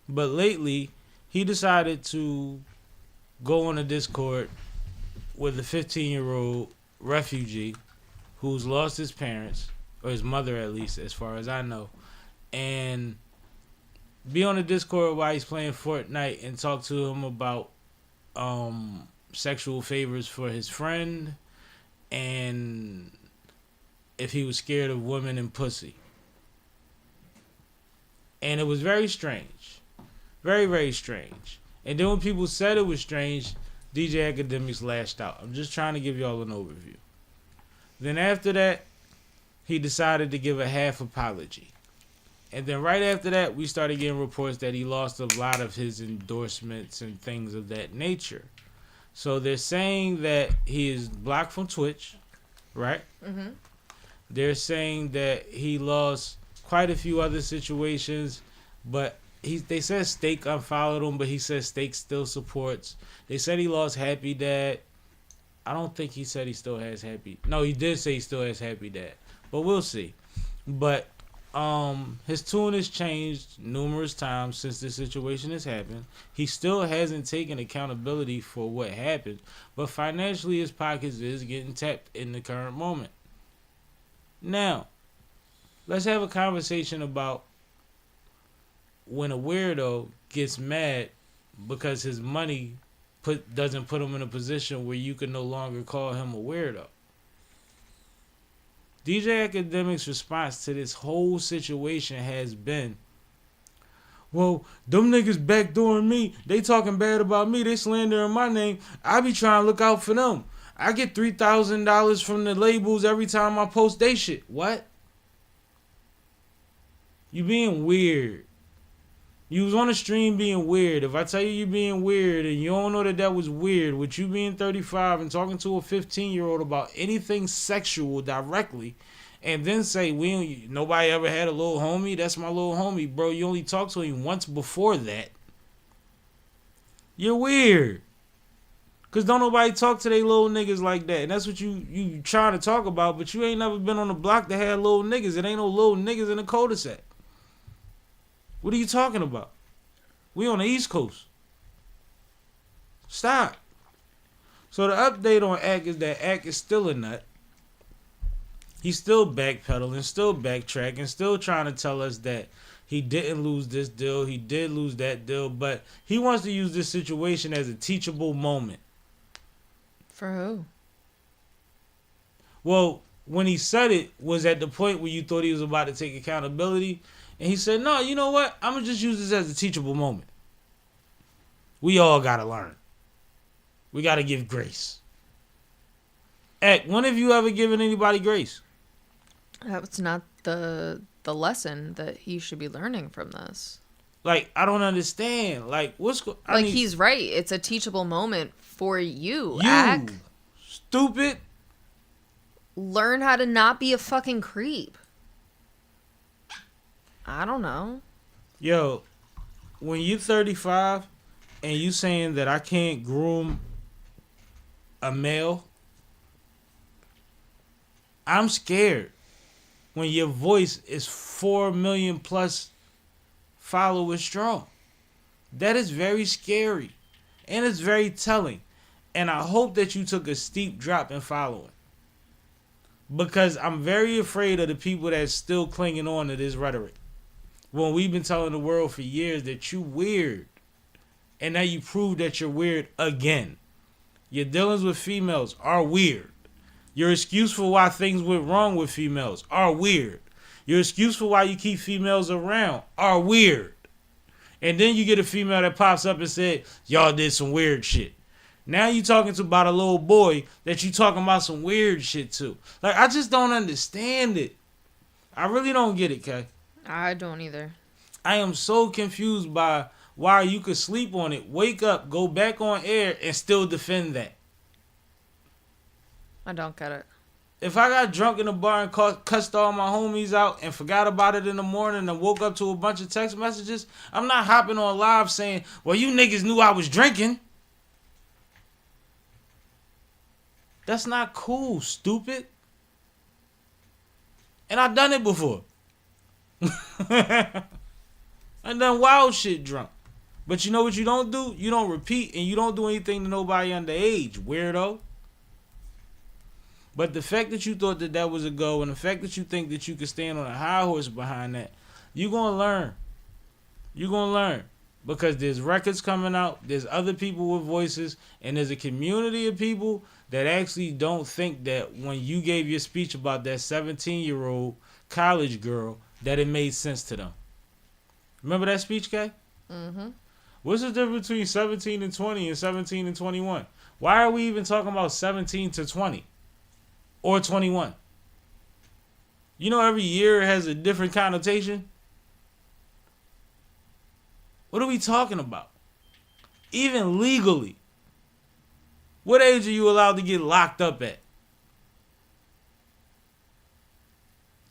But lately, he decided to go on a Discord with a 15-year-old refugee who's lost his parents, or his mother at least, as far as I know, and be on the Discord while he's playing Fortnite and talk to him about sexual favors for his friend and if he was scared of women and pussy. And it was very strange. Very, very strange. And then when people said it was strange, DJ Academics lashed out. I'm just trying to give y'all an overview. Then after that, he decided to give a half apology. And then right after that, we started getting reports that he lost a lot of his endorsements and things of that nature. So they're saying that he is blocked from Twitch, right? Mm-hmm. They're saying that he lost quite a few other situations, but they said Steak unfollowed him, but he says Steak still supports. They said he lost Happy Dad. I don't think he said he still has Happy. No, he did say he still has Happy Dad, but we'll see. But his tune has changed numerous times since this situation has happened. He still hasn't taken accountability for what happened, but financially his pockets is getting tapped in the current moment. Now, let's have a conversation about when a weirdo gets mad because his money doesn't put him in a position where you can no longer call him a weirdo. DJ Academic's response to this whole situation has been, well, them niggas backdooring me. They talking bad about me. They slandering my name. I be trying to look out for them. I get $3,000 from the labels every time I post they shit. What? You being weird. You was on a stream being weird. If I tell you being weird and you don't know that was weird, with you being 35 and talking to a 15-year-old about anything sexual directly, and then say nobody ever had a little homie, that's my little homie, bro. You only talked to him once before that. You're weird. Cause don't nobody talk to they little niggas like that. And that's what you trying to talk about, but you ain't never been on the block that had little niggas. It ain't no little niggas in the cul-de-sac. What are you talking about? We on the East Coast. Stop. So the update on Ack is that Ack is still a nut. He's still backpedaling, still backtracking, still trying to tell us that he didn't lose this deal, he did lose that deal, but he wants to use this situation as a teachable moment.
For who?
Well, when he said it was at the point where you thought he was about to take accountability. And he said, no, you know what? I'm going to just use this as a teachable moment. We all got to learn. We got to give grace. Heck, when have you ever given anybody grace?
That's not the lesson that he should be learning from this.
Like, I don't understand. Like,
he's right. It's a teachable moment for you, Ack.
Stupid.
Learn how to not be a fucking creep. I don't know.
Yo, when you 35 and you saying that I can't groom a male, I'm scared. When your voice is 4 million plus followers strong. That is very scary. And it's very telling. And I hope that you took a steep drop in following. Because I'm very afraid of the people that's still clinging on to this rhetoric. When we've been telling the world for years that you weird. And now you prove that you're weird again. Your dealings with females are weird. Your excuse for why things went wrong with females are weird. Your excuse for why you keep females around are weird. And then you get a female that pops up and said, y'all did some weird shit. Now you talking about a little boy that you talking about some weird shit to. Like, I just don't understand it. I really don't get it, Kay.
I don't either.
I am so confused by why you could sleep on it, wake up, go back on air, and still defend that.
I don't get it.
If I got drunk in a bar and cussed all my homies out and forgot about it in the morning and woke up to a bunch of text messages, I'm not hopping on live saying, well, you niggas knew I was drinking. That's not cool, stupid. And I've done it before. I done wild shit drunk. But you know what you don't do? You don't repeat and you don't do anything to nobody underage, weirdo. But the fact that you thought that that was a go and the fact that you think that you can stand on a high horse behind that, you're going to learn. You're going to learn. Because there's records coming out, there's other people with voices, and there's a community of people that actually don't think that when you gave your speech about that 17-year-old college girl, that it made sense to them. Remember that speech, Kay?
Mm-hmm.
What's the difference between 17 and 20 and 17 and 21? Why are we even talking about 17 to 20? Or 21? You know every year has a different connotation? What are we talking about? Even legally. What age are you allowed to get locked up at?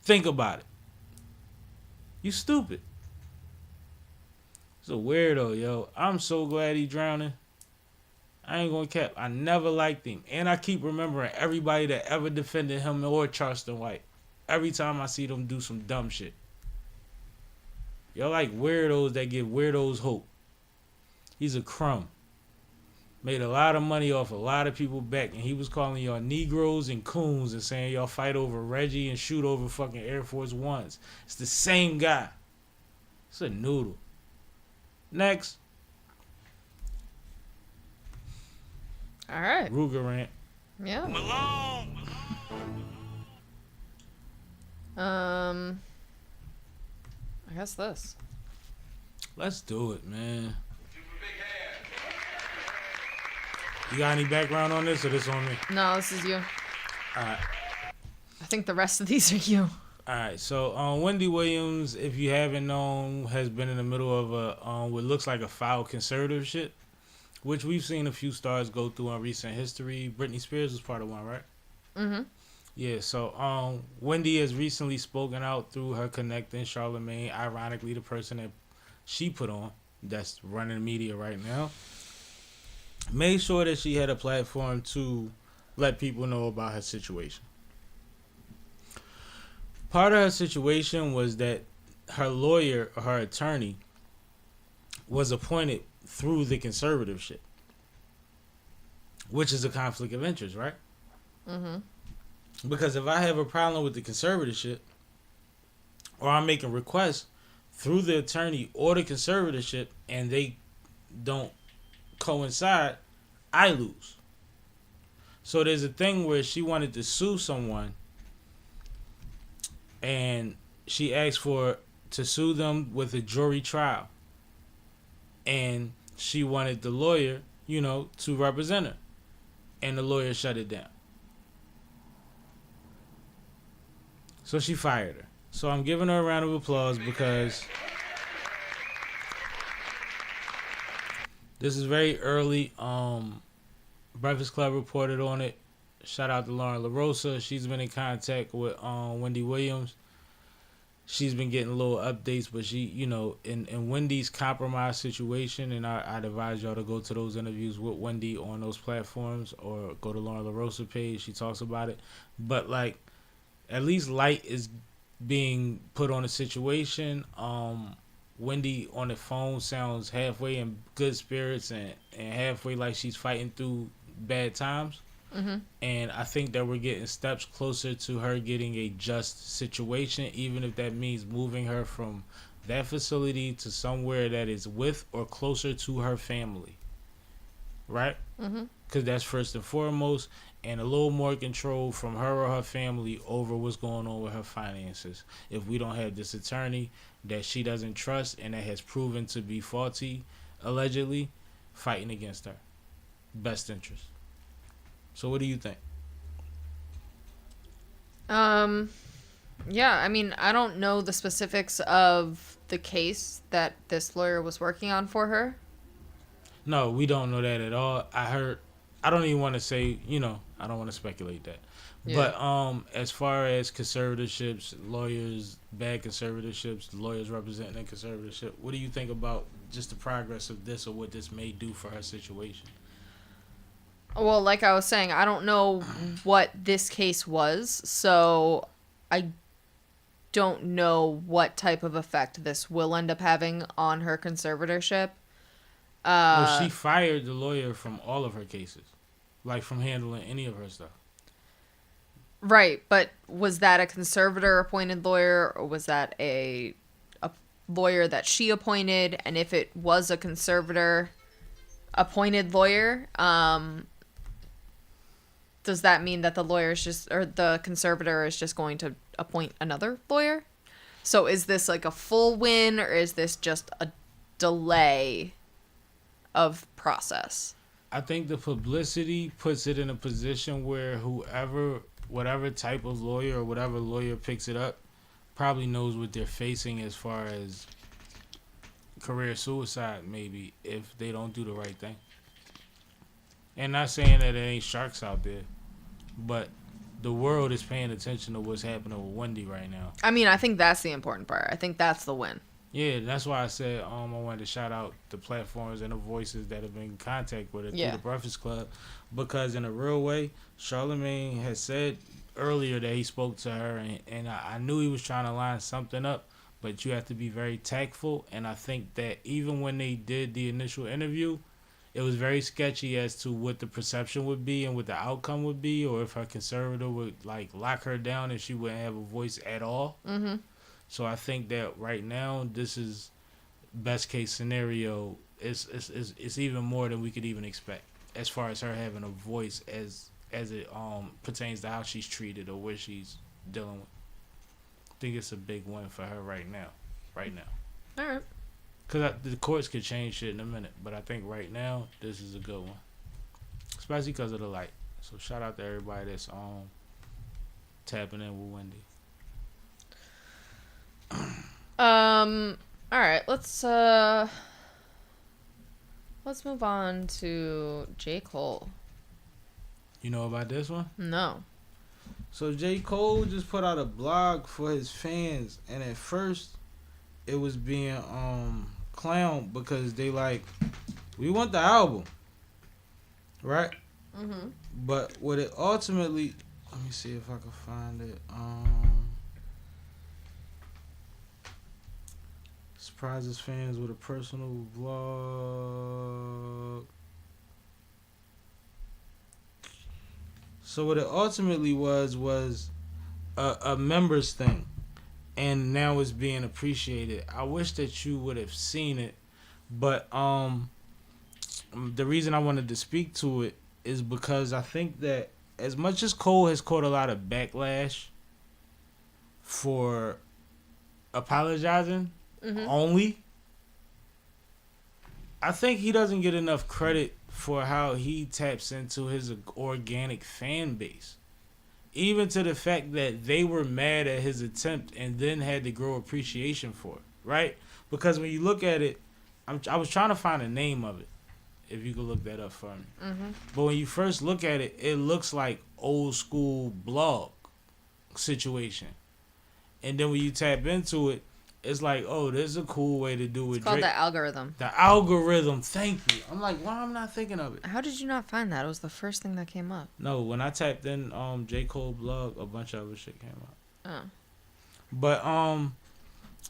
Think about it. You stupid. It's a weirdo, yo. I'm so glad he drowning. I ain't gonna cap. I never liked him. And I keep remembering everybody that ever defended him or Charleston White. Every time I see them do some dumb shit. Y'all like weirdos that give weirdos hope. He's a crumb. Made a lot of money off a lot of people back. And he was calling y'all Negroes and coons and saying y'all fight over Reggie and shoot over fucking Air Force Ones. It's the same guy. It's a noodle. Next.
All right.
Ruger rant.
Yeah. I guess this.
Let's do it, man. You got any background on this or this on me?
No, this is you.
Alright.
I think the rest of these are you.
Alright, so Wendy Williams, if you haven't known, has been in the middle of a what looks like a foul conservatorship, which we've seen a few stars go through in recent history. Britney Spears was part of one, right?
Mm-hmm.
Yeah, so Wendy has recently spoken out through her connecting Charlamagne, ironically the person that she put on, that's running the media right now, made sure that she had a platform to let people know about her situation. Part of her situation was that her lawyer, or her attorney, was appointed through the conservatorship, which is a conflict of interest, right?
Mm-hmm.
Because if I have a problem with the conservatorship, or I'm making requests through the attorney or the conservatorship, and they don't coincide, I lose. So there's a thing where she wanted to sue someone, and she asked to sue them with a jury trial, and she wanted the lawyer, to represent her, and the lawyer shut it down. So she fired her. So I'm giving her a round of applause because this is very early. Breakfast Club reported on it. Shout out to Lauren LaRosa. She's been in contact with Wendy Williams. She's been getting little updates, but she, in Wendy's compromised situation, and I'd advise y'all to go to those interviews with Wendy on those platforms or go to Lauren LaRosa page. She talks about it. But, at least light is being put on a situation. Wendy on the phone sounds halfway in good spirits and halfway like she's fighting through bad times.
Mm-hmm.
And I think that we're getting steps closer to her getting a just situation, even if that means moving her from that facility to somewhere that is with or closer to her family. Right?
Mm-hmm.
Because that's first and foremost. and a little more control from her or her family over what's going on with her finances. If we don't have this attorney that she doesn't trust and that has proven to be faulty, allegedly, fighting against her. Best interest. So what do you think?
Yeah, I mean, I don't know the specifics of the case that this lawyer was working on for her.
No, we don't know that at all. I don't even want to say, I don't want to speculate that. Yeah. But as far as conservatorships, lawyers, bad conservatorships, lawyers representing a conservatorship, what do you think about just the progress of this or what this may do for her situation?
Well, like I was saying, I don't know what this case was, so I don't know what type of effect this will end up having on her conservatorship.
Well, she fired the lawyer from all of her cases, like from handling any of her stuff.
Right, but was that a conservator-appointed lawyer, or was that a lawyer that she appointed? And if it was a conservator-appointed lawyer, does that mean that the conservator is just going to appoint another lawyer? So is this like a full win, or is this just a delay of process?
I think the publicity puts it in a position where whatever type of lawyer or whatever lawyer picks it up probably knows what they're facing as far as career suicide, maybe, if they don't do the right thing. And not saying that there ain't sharks out there, but the world is paying attention to what's happening with Wendy right now.
I mean, I think that's the important part. I think that's the win.
Yeah, that's why I said I wanted to shout out the platforms and the voices that have been in contact with her through the Breakfast Club, because in a real way, Charlamagne has said earlier that he spoke to her, and I knew he was trying to line something up, but you have to be very tactful, and I think that even when they did the initial interview, it was very sketchy as to what the perception would be and what the outcome would be, or if her conservator would lock her down and she wouldn't have a voice at all. Mm-hmm. So I think that right now, this is best case scenario. It's even more than we could even expect as far as her having a voice as it pertains to how she's treated or what she's dealing with. I think it's a big win for her right now. All right. Because the courts could change shit in a minute, but I think right now this is a good one, especially because of the light. So shout out to everybody that's tapping in with Wendy.
All right, let's move on to J. Cole.
You know about this one?
No.
So J. Cole just put out a blog for his fans, and at first it was being clowned because they we want the album, right? Mm-hmm. But what it ultimately, let me see if I can find it. Surprises fans with a personal vlog. So what it ultimately was a members thing, and now it's being appreciated. I wish that you would have seen it, but the reason I wanted to speak to it is because I think that as much as Cole has caught a lot of backlash for apologizing, only, I think he doesn't get enough credit for how he taps into his organic fan base. Even to the fact that they were mad at his attempt and then had to grow appreciation for it, right? Because when you look at it, I was trying to find a name of it, if you could look that up for me. Mm-hmm. But when you first look at it, it looks like old school blog situation. And then when you tap into it, it's like, oh, this is a cool way to do it.
It's called the algorithm.
The algorithm, thank you. I'm like, why am I not thinking of it?
How did you not find that? It was the first thing that came up.
No, when I typed in J. Cole blog, a bunch of other shit came up. Oh. But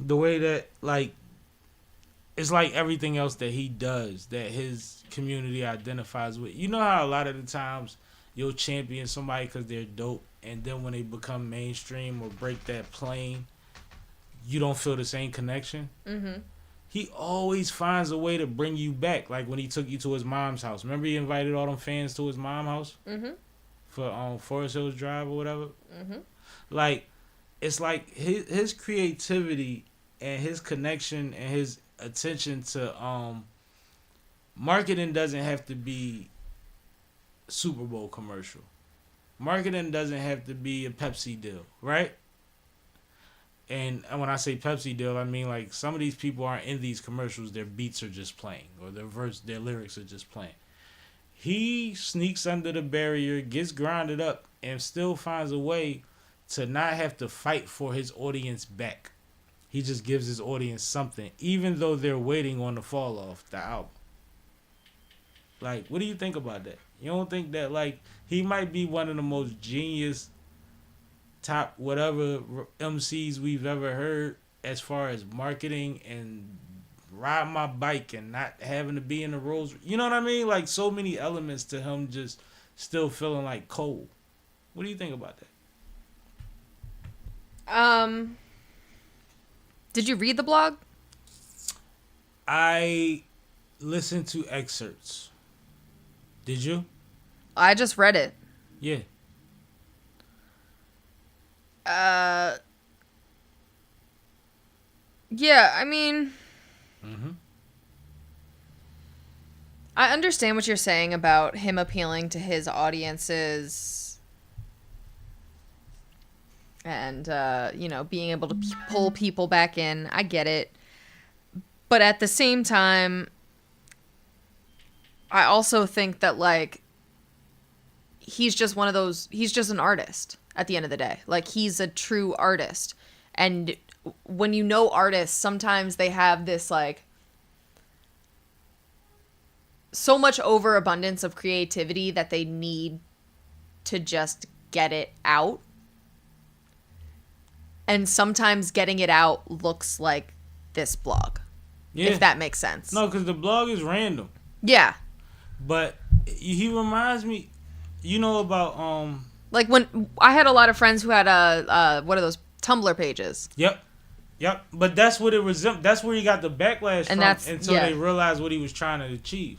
the way that, it's like everything else that he does, that his community identifies with. You know how a lot of the times you'll champion somebody because they're dope, and then when they become mainstream or break that plane, you don't feel the same connection? Mm-hmm. He always finds a way to bring you back. Like when he took you to his mom's house. Remember he invited all them fans to his mom's house? Mm-hmm. for Forest Hills Drive or whatever. Mm-hmm. Like, it's like his creativity and his connection and his attention to marketing doesn't have to be Super Bowl commercial. Marketing doesn't have to be a Pepsi deal, right? And when I say Pepsi deal, I mean like some of these people aren't in these commercials. Their beats are just playing, or their lyrics are just playing. He sneaks under the barrier, gets grinded up, and still finds a way to not have to fight for his audience back. He just gives his audience something, even though they're waiting on the fall off the album. Like, what do you think about that? You don't think that, like, he might be one of the most genius top whatever MCs we've ever heard as far as marketing and ride my bike and not having to be in the roles. You know what I mean? Like, so many elements to him just still feeling like Cole. What do you think about that?
Did you read the blog?
I listened to excerpts. Did you?
I just read it.
Yeah.
Yeah, I mean, I understand what you're saying about him appealing to his audiences and, being able to pull people back in. I get it. But at the same time, I also think that, like, he's just an artist at the end of the day. Like, he's a true artist. And when you know artists, sometimes they have this, like, so much overabundance of creativity that they need to just get it out. And sometimes getting it out looks like this blog. Yeah. If that makes sense.
No, because the blog is random.
Yeah.
But he reminds me, about
like when I had a lot of friends who had what are those Tumblr pages?
Yep. But that's what it resembles. That's where he got the backlash from until they realized what he was trying to achieve.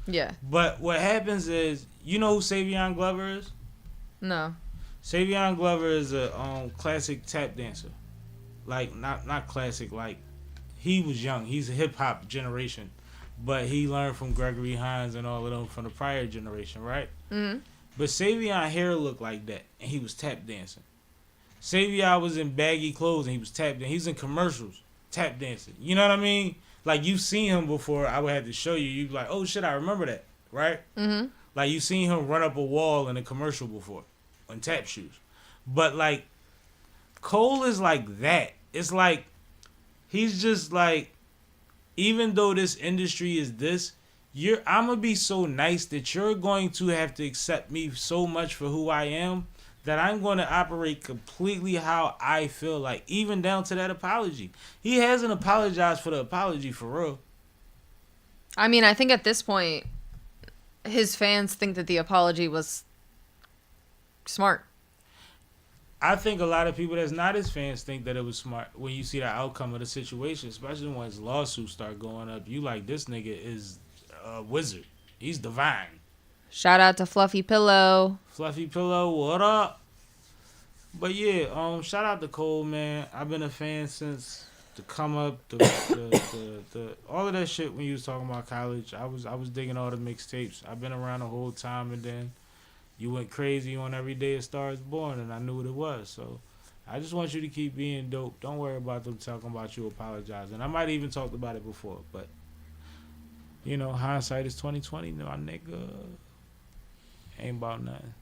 Yeah.
But what happens is, you know who Savion Glover is?
No.
Savion Glover is a classic tap dancer. Like not classic, like he was young. He's a hip hop generation. But he learned from Gregory Hines and all of them from the prior generation, right? Mm-hmm. But Savion hair looked like that, and he was tap dancing. Savion was in baggy clothes, and he was tap dancing. He's in commercials, tap dancing. You know what I mean? Like, you've seen him before. I would have to show you. You'd be like, oh, shit, I remember that, right? Mm-hmm. Like, you've seen him run up a wall in a commercial before on tap shoes. But, like, Cole is like that. It's like, he's just like, even though this industry is this, I'm going to be so nice that you're going to have to accept me so much for who I am that I'm going to operate completely how I feel like, even down to that apology. He hasn't apologized for the apology for real.
I mean, I think at this point, his fans think that the apology was smart.
I think a lot of people that's not his fans think that it was smart when you see the outcome of the situation, especially when his lawsuits start going up. You like, this nigga is a wizard. He's divine.
Shout out to Fluffy Pillow.
Fluffy Pillow, what up? But yeah, shout out to Cole, man. I've been a fan since the come up, the all of that shit when you was talking about college. I was digging all the mixtapes. I've been around the whole time, and then you went crazy on Every Day a Star Is Born, and I knew what it was. So I just want you to keep being dope. Don't worry about them talking about you apologizing. I might even talked about it before, but hindsight is 20/20. No, nigga, ain't about nothing.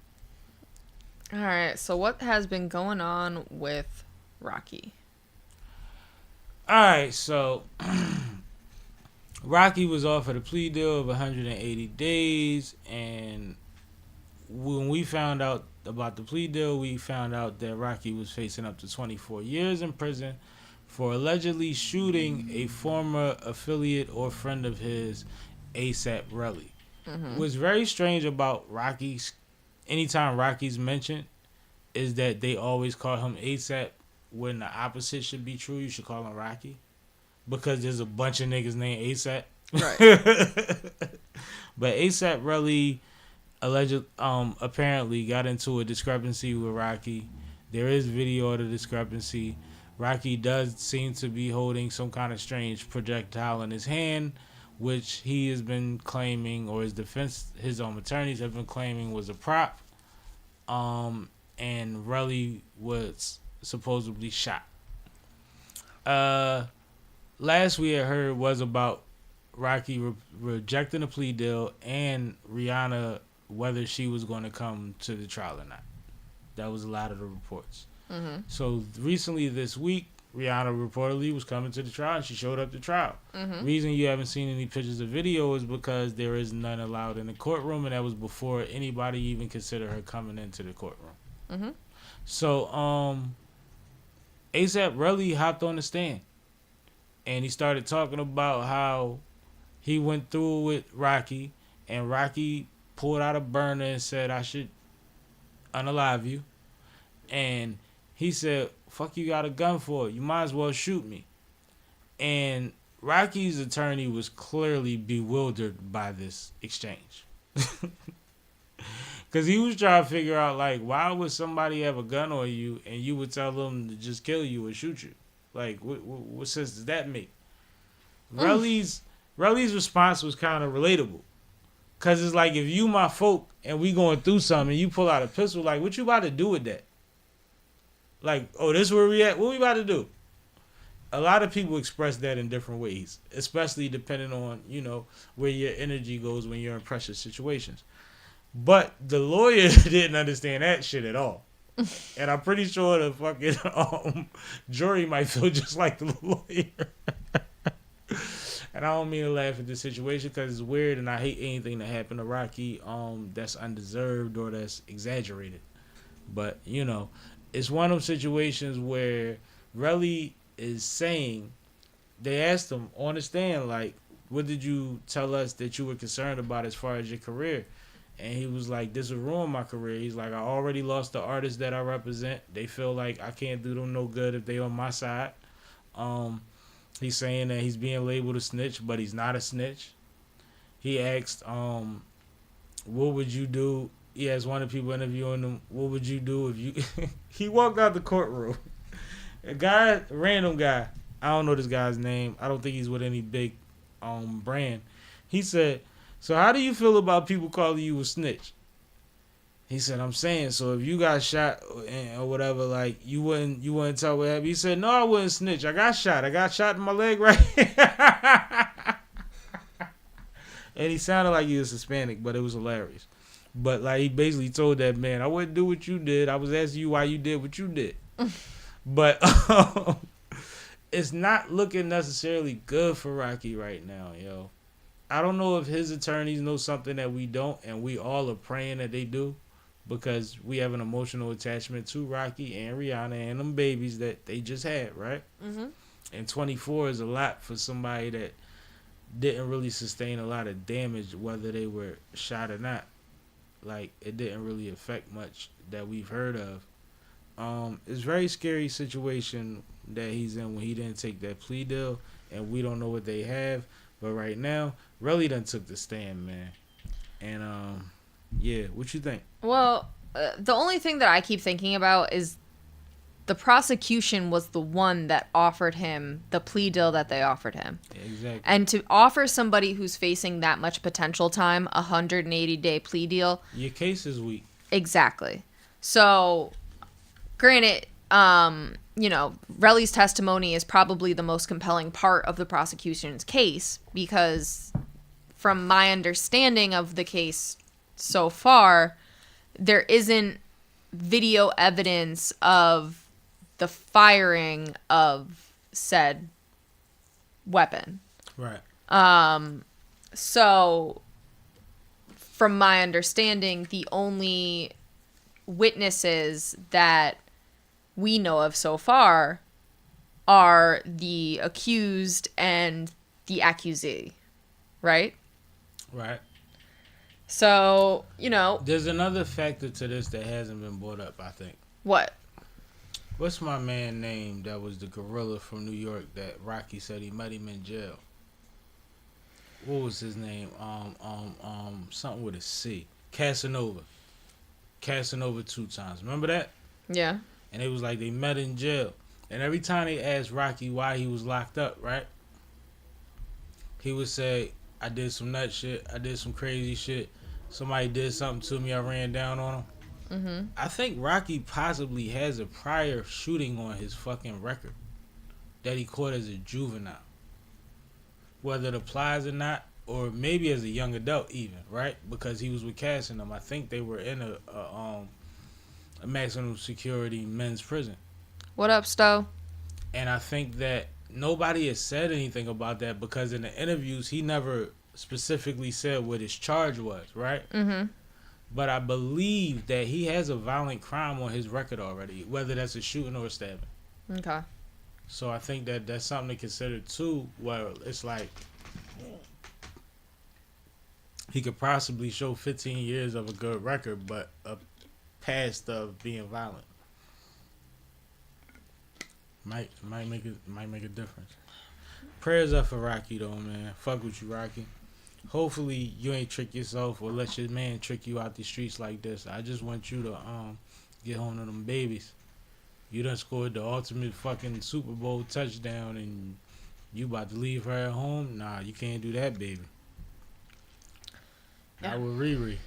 All right. So what has been going on with Rocky?
All right. So Rocky was offered a plea deal of 180 days, and when we found out about the plea deal, we found out that Rocky was facing up to 24 years in prison for allegedly shooting a former affiliate or friend of his, ASAP Rocky. Mm-hmm. What's very strange about Rocky's, anytime Rocky's mentioned, is that they always call him ASAP when the opposite should be true. You should call him Rocky, because there's a bunch of niggas named ASAP.
Right.
But ASAP Rocky apparently got into a discrepancy with Rocky. There is video of the discrepancy. Rocky does seem to be holding some kind of strange projectile in his hand, which he has been claiming, or his own attorneys have been claiming, was a prop. And Relly was supposedly shot. Last we had heard was about Rocky rejecting a plea deal and Rihanna, whether she was going to come to the trial or not. That was a lot of the reports. Mm-hmm. So recently this week, Rihanna reportedly was coming to the trial and she showed up to trial. Mm-hmm. Reason you haven't seen any pictures or video is because there is none allowed in the courtroom, and that was before anybody even considered her coming into the courtroom. Mm-hmm. So ASAP Relly hopped on the stand and he started talking about how he went through with Rocky, and Rocky pulled out a burner and said, I should unalive you. And he said, fuck you got a gun for? You might as well shoot me. And Rocky's attorney was clearly bewildered by this exchange. Because he was trying to figure out, like, why would somebody have a gun on you and you would tell them to just kill you or shoot you? Like, what sense does that make? Relly's response was kind of relatable. Because it's like, if you my folk and we going through something and you pull out a pistol, like, what you about to do with that? Like, oh, this where we at? What we about to do? A lot of people express that in different ways, especially depending on, where your energy goes when you're in pressure situations. But the lawyer didn't understand that shit at all. And I'm pretty sure the fucking jury might feel just like the lawyer. And I don't mean to laugh at this situation because it's weird and I hate anything that happened to Rocky that's undeserved or that's exaggerated. But, it's one of those situations where Relly is saying, they asked him on the stand, like, what did you tell us that you were concerned about as far as your career? And he was like, this will ruin my career. He's like, I already lost the artists that I represent. They feel like I can't do them no good if they on my side. He's saying that he's being labeled a snitch, but he's not a snitch. He asked, what would you do? He asked one of the people interviewing him, what would you do if you... He walked out the courtroom. A random guy, I don't know this guy's name. I don't think he's with any big brand. He said, so how do you feel about people calling you a snitch? He said, I'm saying, so if you got shot or whatever, like, you wouldn't tell what happened. He said, no, I wouldn't snitch. I got shot. I got shot in my leg right here. And he sounded like he was Hispanic, but it was hilarious. But, like, he basically told that man, I wouldn't do what you did. I was asking you why you did what you did. But it's not looking necessarily good for Rocky right now, yo. I don't know if his attorneys know something that we don't, and we all are praying that they do, because we have an emotional attachment to Rocky and Rihanna and them babies that they just had, right? Mm-hmm. And 24 is a lot for somebody that didn't really sustain a lot of damage, whether they were shot or not. Like, it didn't really affect much that we've heard of. It's a very scary situation that he's in when he didn't take that plea deal, and we don't know what they have. But right now, Relly done took the stand, man. And, yeah, what you think?
Well, the only thing that I keep thinking about is the prosecution was the one that offered him the plea deal that they offered him.
Yeah, exactly.
And to offer somebody who's facing that much potential time a 180-day plea deal.
Your case is weak.
Exactly. So, granted, Relly's testimony is probably the most compelling part of the prosecution's case because from my understanding of the case so far, there isn't video evidence of the firing of said weapon.
Right.
So from my understanding, the only witnesses that we know of so far are the accused and the accusee, right?
Right.
So,
there's another factor to this that hasn't been brought up, I think.
What?
What's my man name that was the gorilla from New York that Rocky said he met him in jail? What was his name? Something with a C. Casanova 2 times. Remember that?
Yeah.
And it was like they met in jail. And every time they asked Rocky why he was locked up, right? He would say, I did some nut shit. I did some crazy shit. Somebody did something to me. I ran down on him. Mm-hmm. I think Rocky possibly has a prior shooting on his fucking record that he caught as a juvenile. Whether it applies or not, or maybe as a young adult even, right? Because he was with Cass and them. I think they were in a maximum security men's prison.
What up, Stowe?
And I think that nobody has said anything about that because in the interviews he never specifically said what his charge was, right? Mm-hmm. But I believe that he has a violent crime on his record already, whether that's a shooting or a stabbing.
Okay.
So I think that that's something to consider too. Where it's like he could possibly show 15 years of a good record, but a past of being violent might make a difference. Prayers up for Rocky though, man. Fuck with you, Rocky. Hopefully you ain't trick yourself or let your man trick you out the streets like this. I just want you to get home to them babies. You done scored the ultimate fucking Super Bowl touchdown and you about to leave her at home? Nah, you can't do that, baby. Yeah. Not with Riri.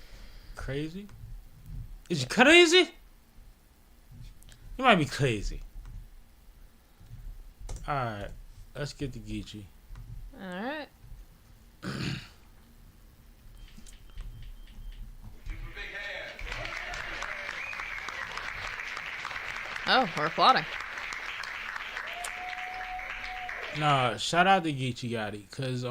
Crazy? Is you crazy? You might be crazy. Alright, let's get to Geechi.
Alright. Oh, we're applauding.
Nah, shout out to Geechi Gotti. Because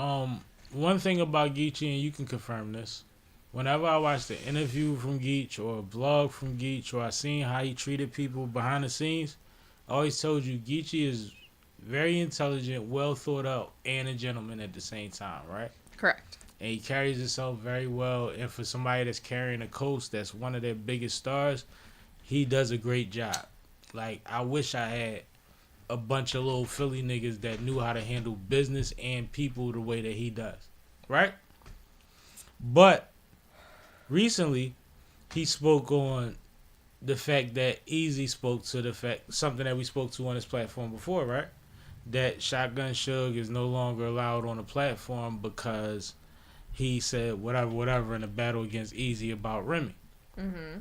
one thing about Geechi, and you can confirm this, whenever I watch the interview from Geech or a blog from Geech or I seen how he treated people behind the scenes, I always told you Geechi is very intelligent, well thought out, and a gentleman at the same time, right?
Correct.
And he carries himself very well. And for somebody that's carrying a coast that's one of their biggest stars, he does a great job. Like, I wish I had a bunch of little Philly niggas that knew how to handle business and people the way that he does. Right? But recently, he spoke on the fact that Easy spoke to the fact, something that we spoke to on this platform before, right? That Shotgun Suge is no longer allowed on the platform because he said whatever in a battle against Easy about Remy. Mm-hmm.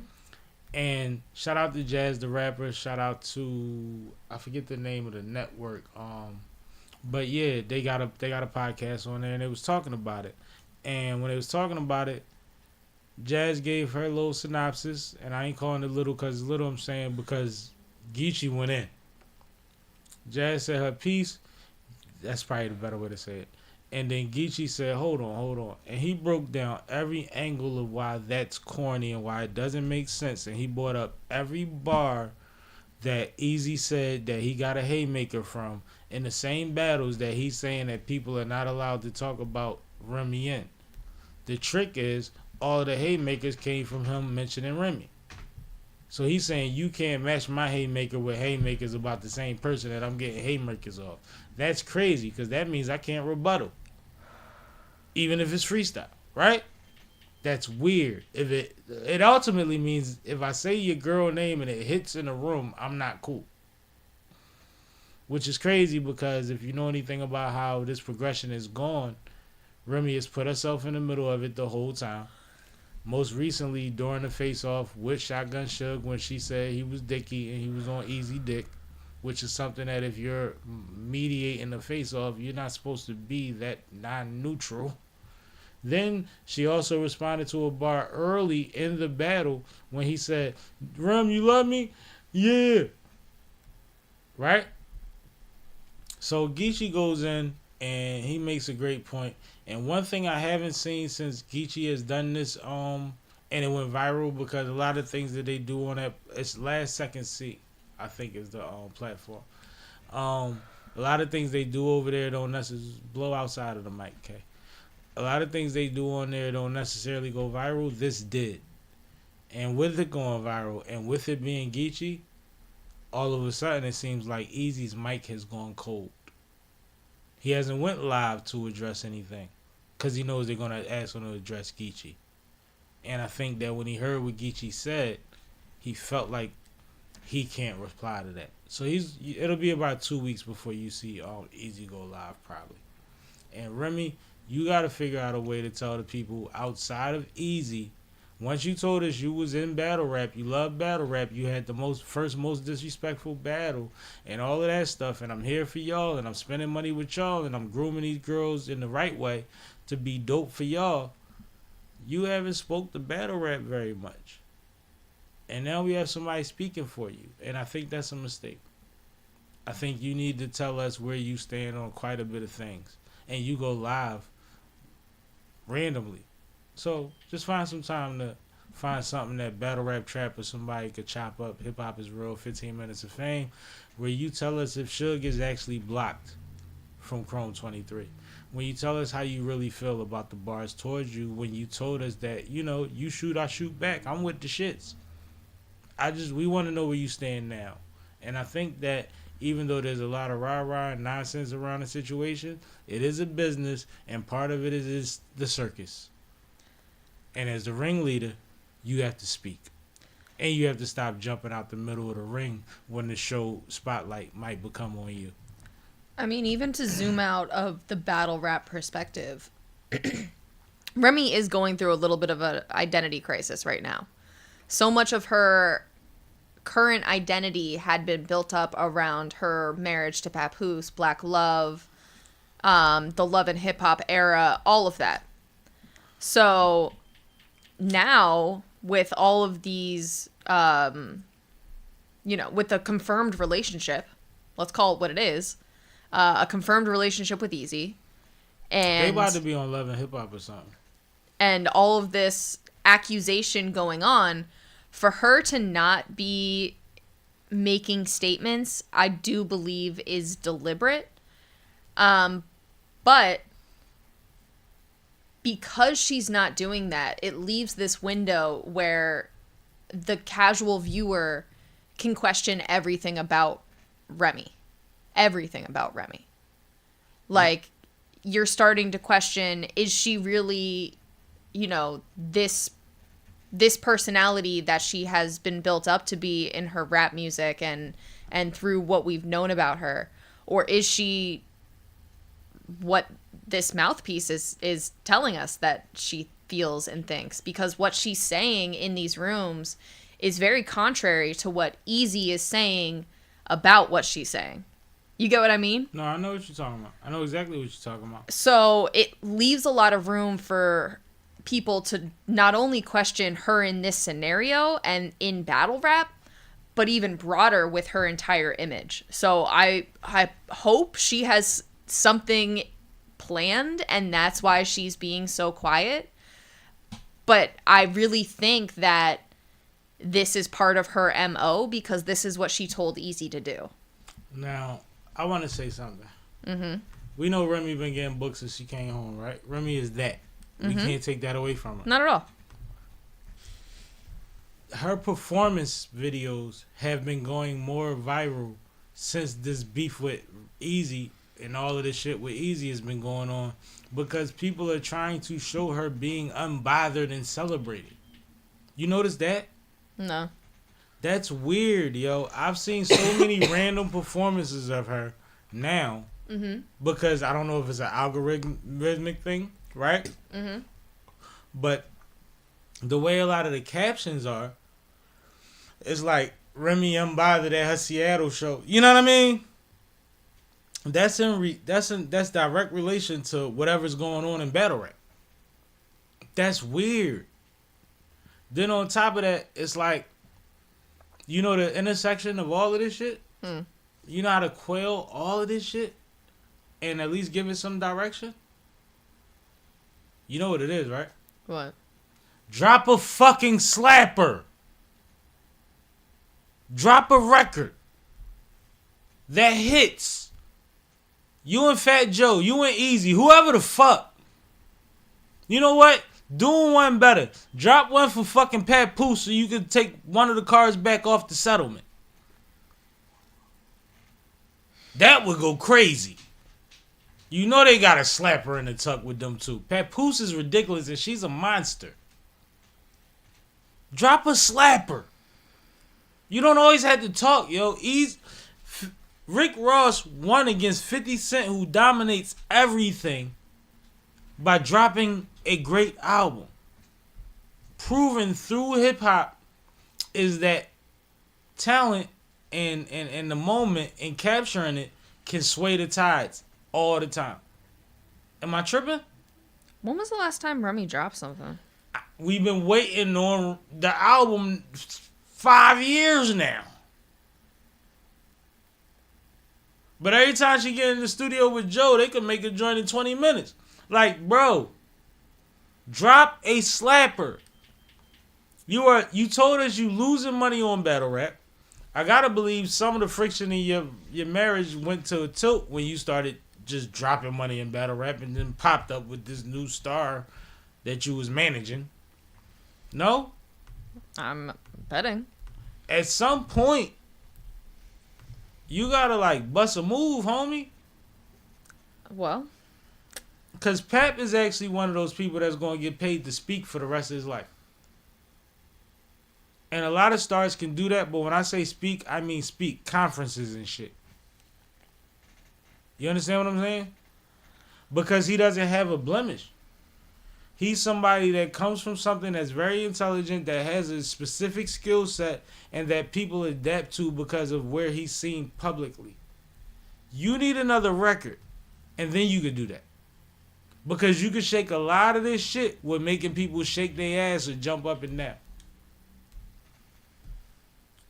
And shout out to Jazz the Rapper. Shout out to, I forget the name of the network. But yeah, they got a podcast on there and they was talking about it. And when they was talking about it, Jazz gave her little synopsis, and I ain't calling it little because it's little. I'm saying because Geechi went in. Jazz said her piece. That's probably the better way to say it. And then Geechi said, hold on. And he broke down every angle of why that's corny and why it doesn't make sense. And he brought up every bar that Easy said that he got a haymaker from in the same battles that he's saying that people are not allowed to talk about Remy in. The trick is all the haymakers came from him mentioning Remy. So he's saying you can't match my haymaker with haymakers about the same person that I'm getting haymakers off. That's crazy because that means I can't rebuttal. Even if it's freestyle, right? That's weird. If it ultimately means if I say your girl name and it hits in a room, I'm not cool. Which is crazy because if you know anything about how this progression is gone, Remy has put herself in the middle of it the whole time. Most recently during the face-off with Shotgun Suge when she said he was dicky and he was on easy dick, which is something that if you're mediating the face-off, you're not supposed to be that non-neutral. Then she also responded to a bar early in the battle when he said, Rem, you love me? Yeah. Right? So Geechi goes in and he makes a great point. And one thing I haven't seen since Geechi has done this, and it went viral because a lot of things that they do on that, it's Last Second Seat, I think is the platform. A lot of things they do over there don't necessarily blow outside of the mic, okay? A lot of things they do on there don't necessarily go viral. This did. And with it going viral and with it being Geechi, all of a sudden it seems like Easy's mic has gone cold. He hasn't went live to address anything because he knows they're going to ask him to address Geechi. And I think that when he heard what Geechi said, he felt like he can't reply to that. So it'll be about 2 weeks before you see Easy go live probably. And Remy, you got to figure out a way to tell the people outside of Easy. Once you told us you was in battle rap, you love battle rap, you had the most disrespectful battle and all of that stuff, and I'm here for y'all, and I'm spending money with y'all, and I'm grooming these girls in the right way to be dope for y'all. You haven't spoke to battle rap very much. And now we have somebody speaking for you. And I think that's a mistake. I think you need to tell us where you stand on quite a bit of things. And you go live randomly. So just find some time to find something that battle rap trap or somebody could chop up. Hip hop is real, 15 minutes of fame. Where you tell us if Suge is actually blocked from Chrome 23. When you tell us how you really feel about the bars towards you. When you told us that, you shoot, I shoot back. I'm with the shits. We want to know where you stand now. And I think that even though there's a lot of rah-rah and nonsense around the situation, it is a business, and part of it is the circus. And as the ringleader, you have to speak. And you have to stop jumping out the middle of the ring when the show spotlight might become on you.
I mean, even to zoom out of the battle rap perspective, Remy is going through a little bit of an identity crisis right now. So much of her current identity had been built up around her marriage to Papoose, Black Love, the Love and Hip Hop era, all of that. So now with all of these, with a confirmed relationship, let's call it what it is, a confirmed relationship with Easy. And
they about to be on Love and Hip Hop or something.
And all of this accusation going on, for her to not be making statements, I do believe is deliberate. But because she's not doing that, it leaves this window where the casual viewer can question everything about Remy. Everything about Remy. Like, you're starting to question, is she really, this personality that she has been built up to be in her rap music and through what we've known about her? Or is she what this mouthpiece is telling us that she feels and thinks? Because what she's saying in these rooms is very contrary to what Easy is saying about what she's saying. You get what I mean?
No, I know what you're talking about. I know exactly what you're talking about.
So it leaves a lot of room for people to not only question her in this scenario and in battle rap, but even broader with her entire image. So I hope she has something planned and that's why she's being so quiet. But I really think that this is part of her MO because this is what she told Easy to do.
Now, I want to say something.
Mm-hmm.
We know Remy been getting booked since she came home, right? Remy is that. We can't take that away from her.
Not at all.
Her performance videos have been going more viral since this beef with Easy and all of this shit with Easy has been going on because people are trying to show her being unbothered and celebrated. You notice that?
No.
That's weird, yo. I've seen so many random performances of her now because I don't know if it's an algorithmic thing, right?
Mm-hmm.
But the way a lot of the captions are, it's like Remy unbothered at her Seattle show. You know what I mean? That's direct relation to whatever's going on in battle rap. That's weird. Then on top of that, it's like, the intersection of all of this shit? You know how to quell all of this shit? And at least give it some direction? You know what it is, right?
What?
Drop a fucking slapper. Drop a record that hits. You and Fat Joe, you and Easy, whoever the fuck. You know what? Doing one better. Drop one for fucking Papoose so you can take one of the cars back off the settlement. That would go crazy. You know they got a slapper in the tuck with them too. Papoose is ridiculous and she's a monster. Drop a slapper. You don't always have to talk, yo. Rick Ross won against 50 Cent, who dominates everything, by dropping a great album. Proven through hip hop is that talent and the moment and capturing it can sway the tides all the time. Am I tripping?
When was the last time Remy dropped something?
We've been waiting on the album 5 years now. But every time she get in the studio with Joe, they can make a joint in 20 minutes. Like, bro, drop a slapper. You told us you losing money on battle rap. I gotta believe some of the friction in your marriage went to a tilt when you started just dropping money in battle rap and then popped up with this new star that you was managing. No?
I'm betting.
At some point, you gotta like bust a move, homie.
Well,
because Pap is actually one of those people that's gonna get paid to speak for the rest of his life. And a lot of stars can do that, but when I say speak, I mean speak. Conferences and shit. You understand what I'm saying? Because he doesn't have a blemish. He's somebody that comes from something that's very intelligent, that has a specific skill set, and that people adapt to because of where he's seen publicly. You need another record, and then you could do that. Because you could shake a lot of this shit with making people shake their ass or jump up and down.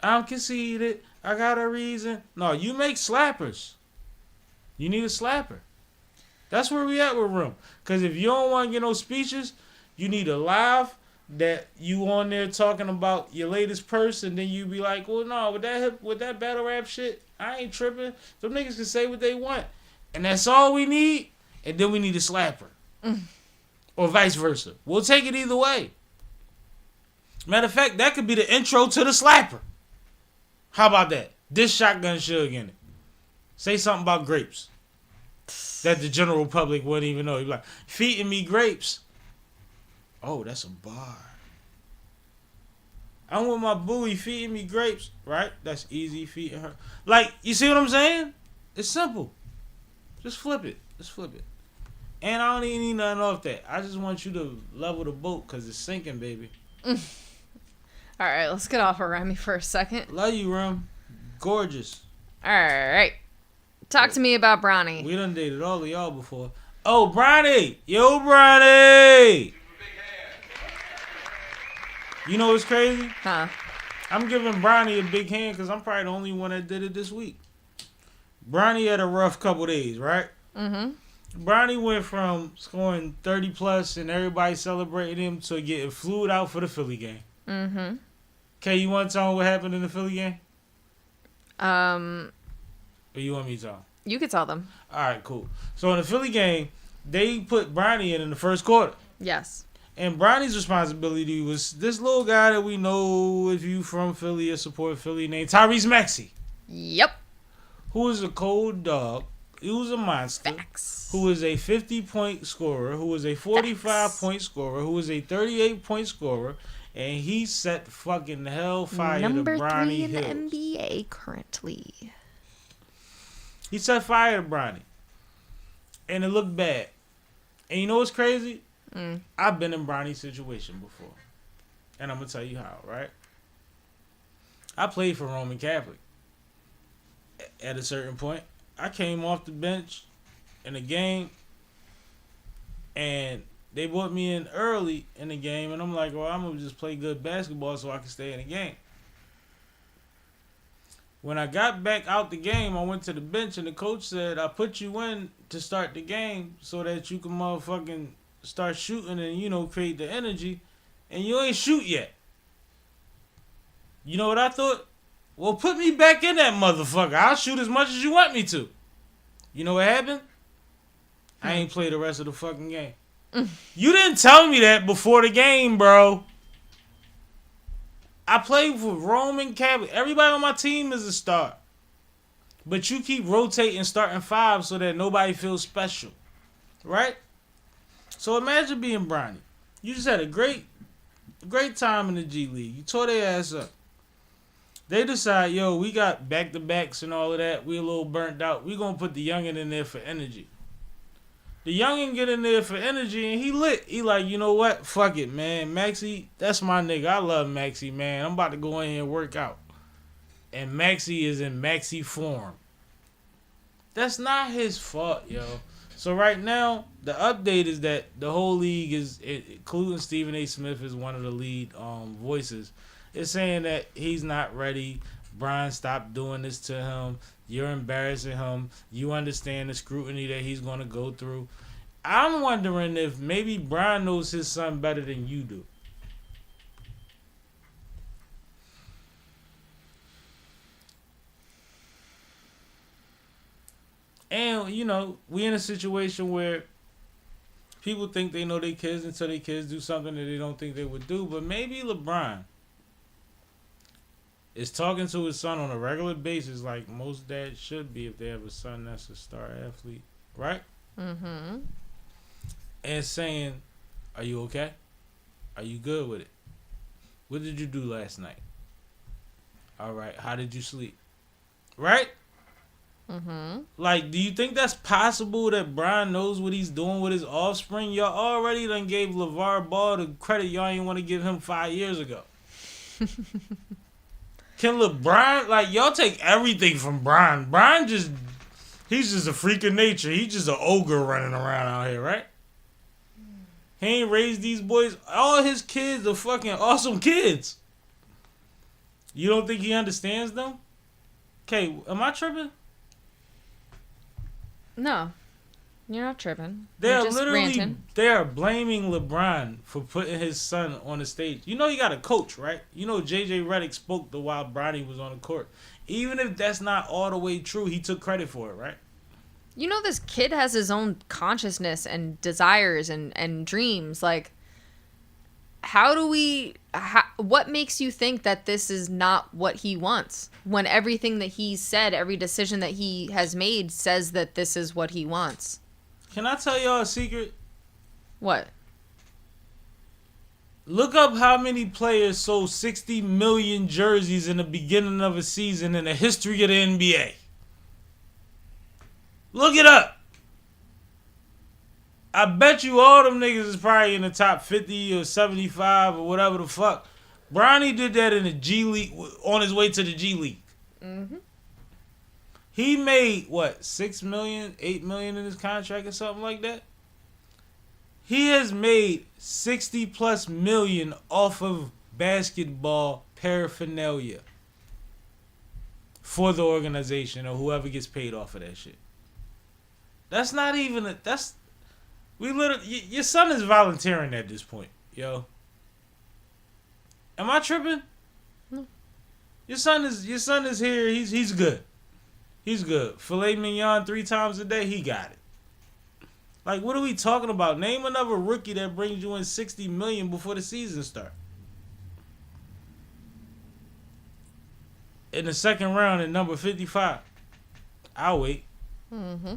I'm conceited. I got a reason. No, you make slappers. You need a slapper. That's where we at with Rem. Because if you don't want to get no speeches, you need a live that you on there talking about your latest purse, and then you be like, well, no, with that battle rap shit, I ain't tripping. Some niggas can say what they want. And that's all we need. And then we need a slapper. Or vice versa. We'll take it either way. Matter of fact, that could be the intro to the slapper. How about that? This Shotgun Suge in it. Say something about grapes that the general public wouldn't even know. You'd be like, feeding me grapes. Oh, that's a bar. I'm with my boo, he feeding me grapes. Right? That's easy, feeding her. Like, you see what I'm saying? It's simple. Just flip it. And I don't even need nothing off that. I just want you to level the boat because it's sinking, baby.
All right, let's get off of Remy for a second.
Love you, Rem. Gorgeous.
All right. Talk to me about Bronny.
We done dated all of y'all before. Oh, Bronny. Yo, Bronny. You know what's crazy?
Huh?
I'm giving Bronny a big hand because I'm probably the only one that did it this week. Bronny had a rough couple days, right?
Mm-hmm.
Bronny went from scoring 30 plus and everybody celebrating him to getting flued out for the Philly game.
Mm-hmm.
Okay, you want to tell me what happened in the Philly game? Or you want me to tell?
You could tell them.
All right, cool. So in the Philly game, they put Bronny in the first quarter.
Yes.
And Bronny's responsibility was this little guy that we know if you from Philly or support Philly named Tyrese Maxey.
Yep.
Who is a cold dog. He was a monster.
Facts.
Who is a 50-point scorer. Who is a 45-point scorer. Who is a 38-point scorer. And he set fucking hellfire to Bronny Hills.
Number 3 in the NBA currently.
He set fire to Bronny. And it looked bad. And you know what's crazy? I've been in Bronny's situation before. And I'm going to tell you how, right? I played for Roman Catholic. At a certain point, I came off the bench in a game. And they brought me in early in the game. And I'm like, well, I'm going to just play good basketball so I can stay in the game. When I got back out the game, I went to the bench and the coach said, I put you in to start the game so that you can motherfucking start shooting and, you know, create the energy. And you ain't shoot yet. You know what I thought? Well, put me back in that motherfucker. I'll shoot as much as you want me to. You know what happened? I ain't played the rest of the fucking game. You didn't tell me that before the game, bro. I played for Roman Catholic. Everybody on my team is a star. But you keep rotating starting five so that nobody feels special. Right? So imagine being Bronny. You just had a great Great time in the G League. You tore their ass up. They decide, yo, we got back-to-backs and all of that. We a little burnt out. We gonna put the youngin in there for energy. The youngin get in there for energy and he lit. He like, you know what? Fuck it, man. Maxie, that's my nigga. I love Maxie, man. I'm about to go in here and work out. And Maxie is in Maxie form. That's not his fault, yo. So right now, the update is that the whole league is, including Stephen A. Smith is one of the lead voices, is saying that he's not ready. Brian, stop doing this to him. You're embarrassing him. You understand the scrutiny that he's going to go through. I'm wondering if maybe Brian knows his son better than you do. And, you know, we in a situation where people think they know their kids until their kids do something that they don't think they would do. But maybe LeBron is talking to his son on a regular basis like most dads should be if they have a son that's a star athlete. Right?
Mm-hmm.
And saying, are you okay? Are you good with it? What did you do last night? All right. How did you sleep? Right?
Mm-hmm.
Like, do you think that's possible that Brian knows what he's doing with his offspring? Y'all already done gave LeVar Ball the credit y'all ain't want to give him 5 years ago. Can LeBron, like, y'all take everything from Brian. Brian he's just a freak of nature. He's just an ogre running around out here, right? He ain't raised these boys. All his kids are fucking awesome kids. You don't think he understands them? Okay, am I tripping?
No. You're not tripping.
They are
just
literally
ranting.
They are blaming LeBron for putting his son on the stage. You know he got a coach, right? You know JJ Redick spoke the while Bronny was on the court. Even if that's not all the way true, he took credit for it, right?
You know this kid has his own consciousness and desires and dreams. Like, what makes you think that this is not what he wants? When everything that he said, every decision that he has made says that this is what he wants.
Can I tell y'all a secret?
What?
Look up how many players sold 60 million jerseys in the beginning of a season in the history of the NBA. Look it up. I bet you all them niggas is probably in the top 50 or 75 or whatever the fuck. Bronny did that in the G League, on his way to the G League.
Mm-hmm.
He made, what, 6 million, 8 million in his contract or something like that? He has made 60 plus million off of basketball paraphernalia for the organization or whoever gets paid off of that shit. That's not even your son is volunteering at this point, yo. Am I tripping?
No.
Your son is here. He's good. He's good. Filet mignon 3 times a day. He got it. Like, what are we talking about? Name another rookie that brings you in 60 million before the season starts. In the second round at number 55. I'll wait.
Mm-hmm.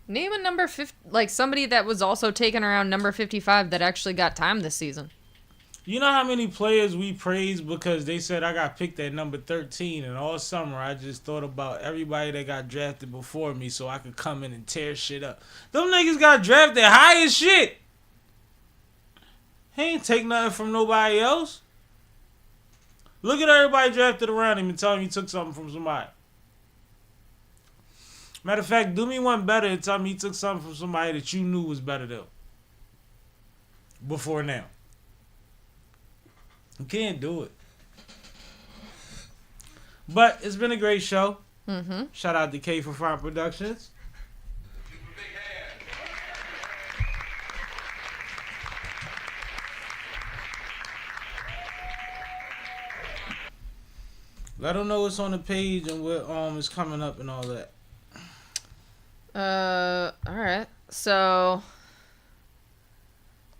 Name a number 50, like somebody that was also taken around number 55 that actually got time this season.
You know how many players we praised because they said I got picked at number 13, and all summer I just thought about everybody that got drafted before me so I could come in and tear shit up. Them niggas got drafted high as shit. He ain't take nothing from nobody else. Look at everybody drafted around him and tell him he took something from somebody. Matter of fact, do me one better and tell me he took something from somebody that you knew was better than him before now. You can't do it. But it's been a great show.
Mm-hmm.
Shout out to K for Fine Productions. Let them know what's on the page and what is coming up and all that.
Alright. So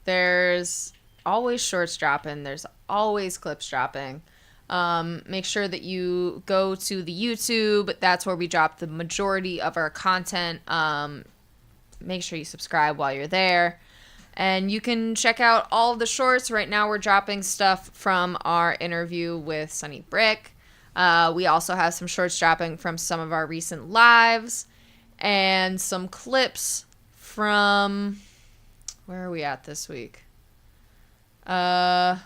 there's always shorts dropping. There's always clips dropping. Make sure that you go to the YouTube. That's where we drop the majority of our content. Make sure you subscribe while you're there. And you can check out all of the shorts. Right now we're dropping stuff from our interview with Sunny Brick. We also have some shorts dropping from some of our recent lives. And some clips from... Where are we at this week?
I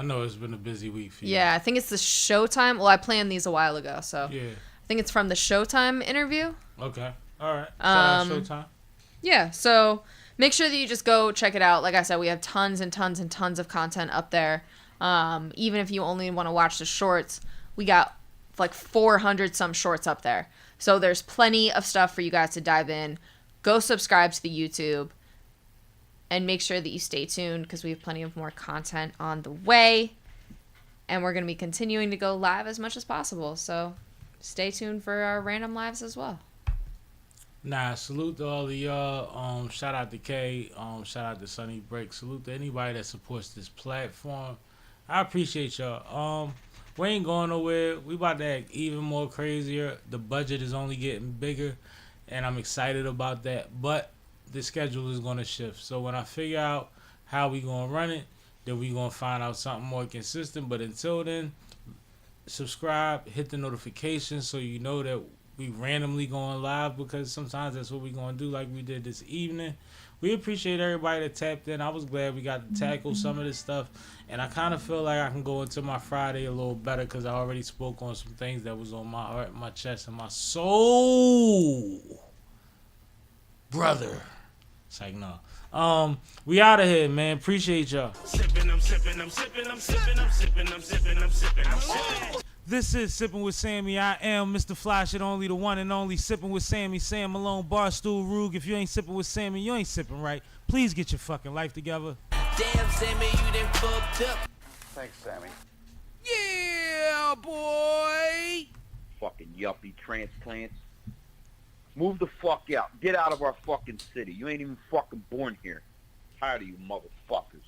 know it's been a busy week for you.
Yeah, I think it's the Showtime. Well, I planned these a while ago, so...
Yeah.
I think it's from the Showtime interview.
Okay. All right. Shout out Showtime.
Yeah, so make sure that you just go check it out. Like I said, we have tons and tons and tons of content up there. Even if you only want to watch the shorts, we got like 400 some shorts up there. So there's plenty of stuff for you guys to dive in. Go subscribe to the YouTube. And make sure that you stay tuned because we have plenty of more content on the way. And we're going to be continuing to go live as much as possible. So stay tuned for our random lives as well.
Nah, salute to all of y'all. Shout out to Kay. Shout out to Sunny Break. Salute to anybody that supports this platform. I appreciate y'all. We ain't going nowhere. We about to act even more crazier. The budget is only getting bigger, and I'm excited about that. But the schedule is going to shift. So when I figure out how we going to run it, then we going to find out something more consistent. But until then, subscribe, hit the notifications so you know that we randomly going live, because sometimes that's what we going to do, like we did this evening. We appreciate everybody that tapped in. I was glad we got to tackle some of this stuff. And I kind of feel like I can go into my Friday a little better because I already spoke on some things that was on my heart, my chest, and my soul. Brother. It's like, no. We out of here, man. Appreciate y'all. This is Sippin' with Sammie. I am Mr. Fly Shit Only, the one and only Sippin' with Sammie, Sam Malone, Barstool Rug. If you ain't sippin' with Sammie, you ain't sippin' right. Please get your fucking life together. Damn, Sammie, you done fucked up.
Thanks, Sammie.
Yeah, boy.
Fucking yuppie transplants. Move the fuck out. Get out of our fucking city. You ain't even fucking born here. Tired of you motherfuckers.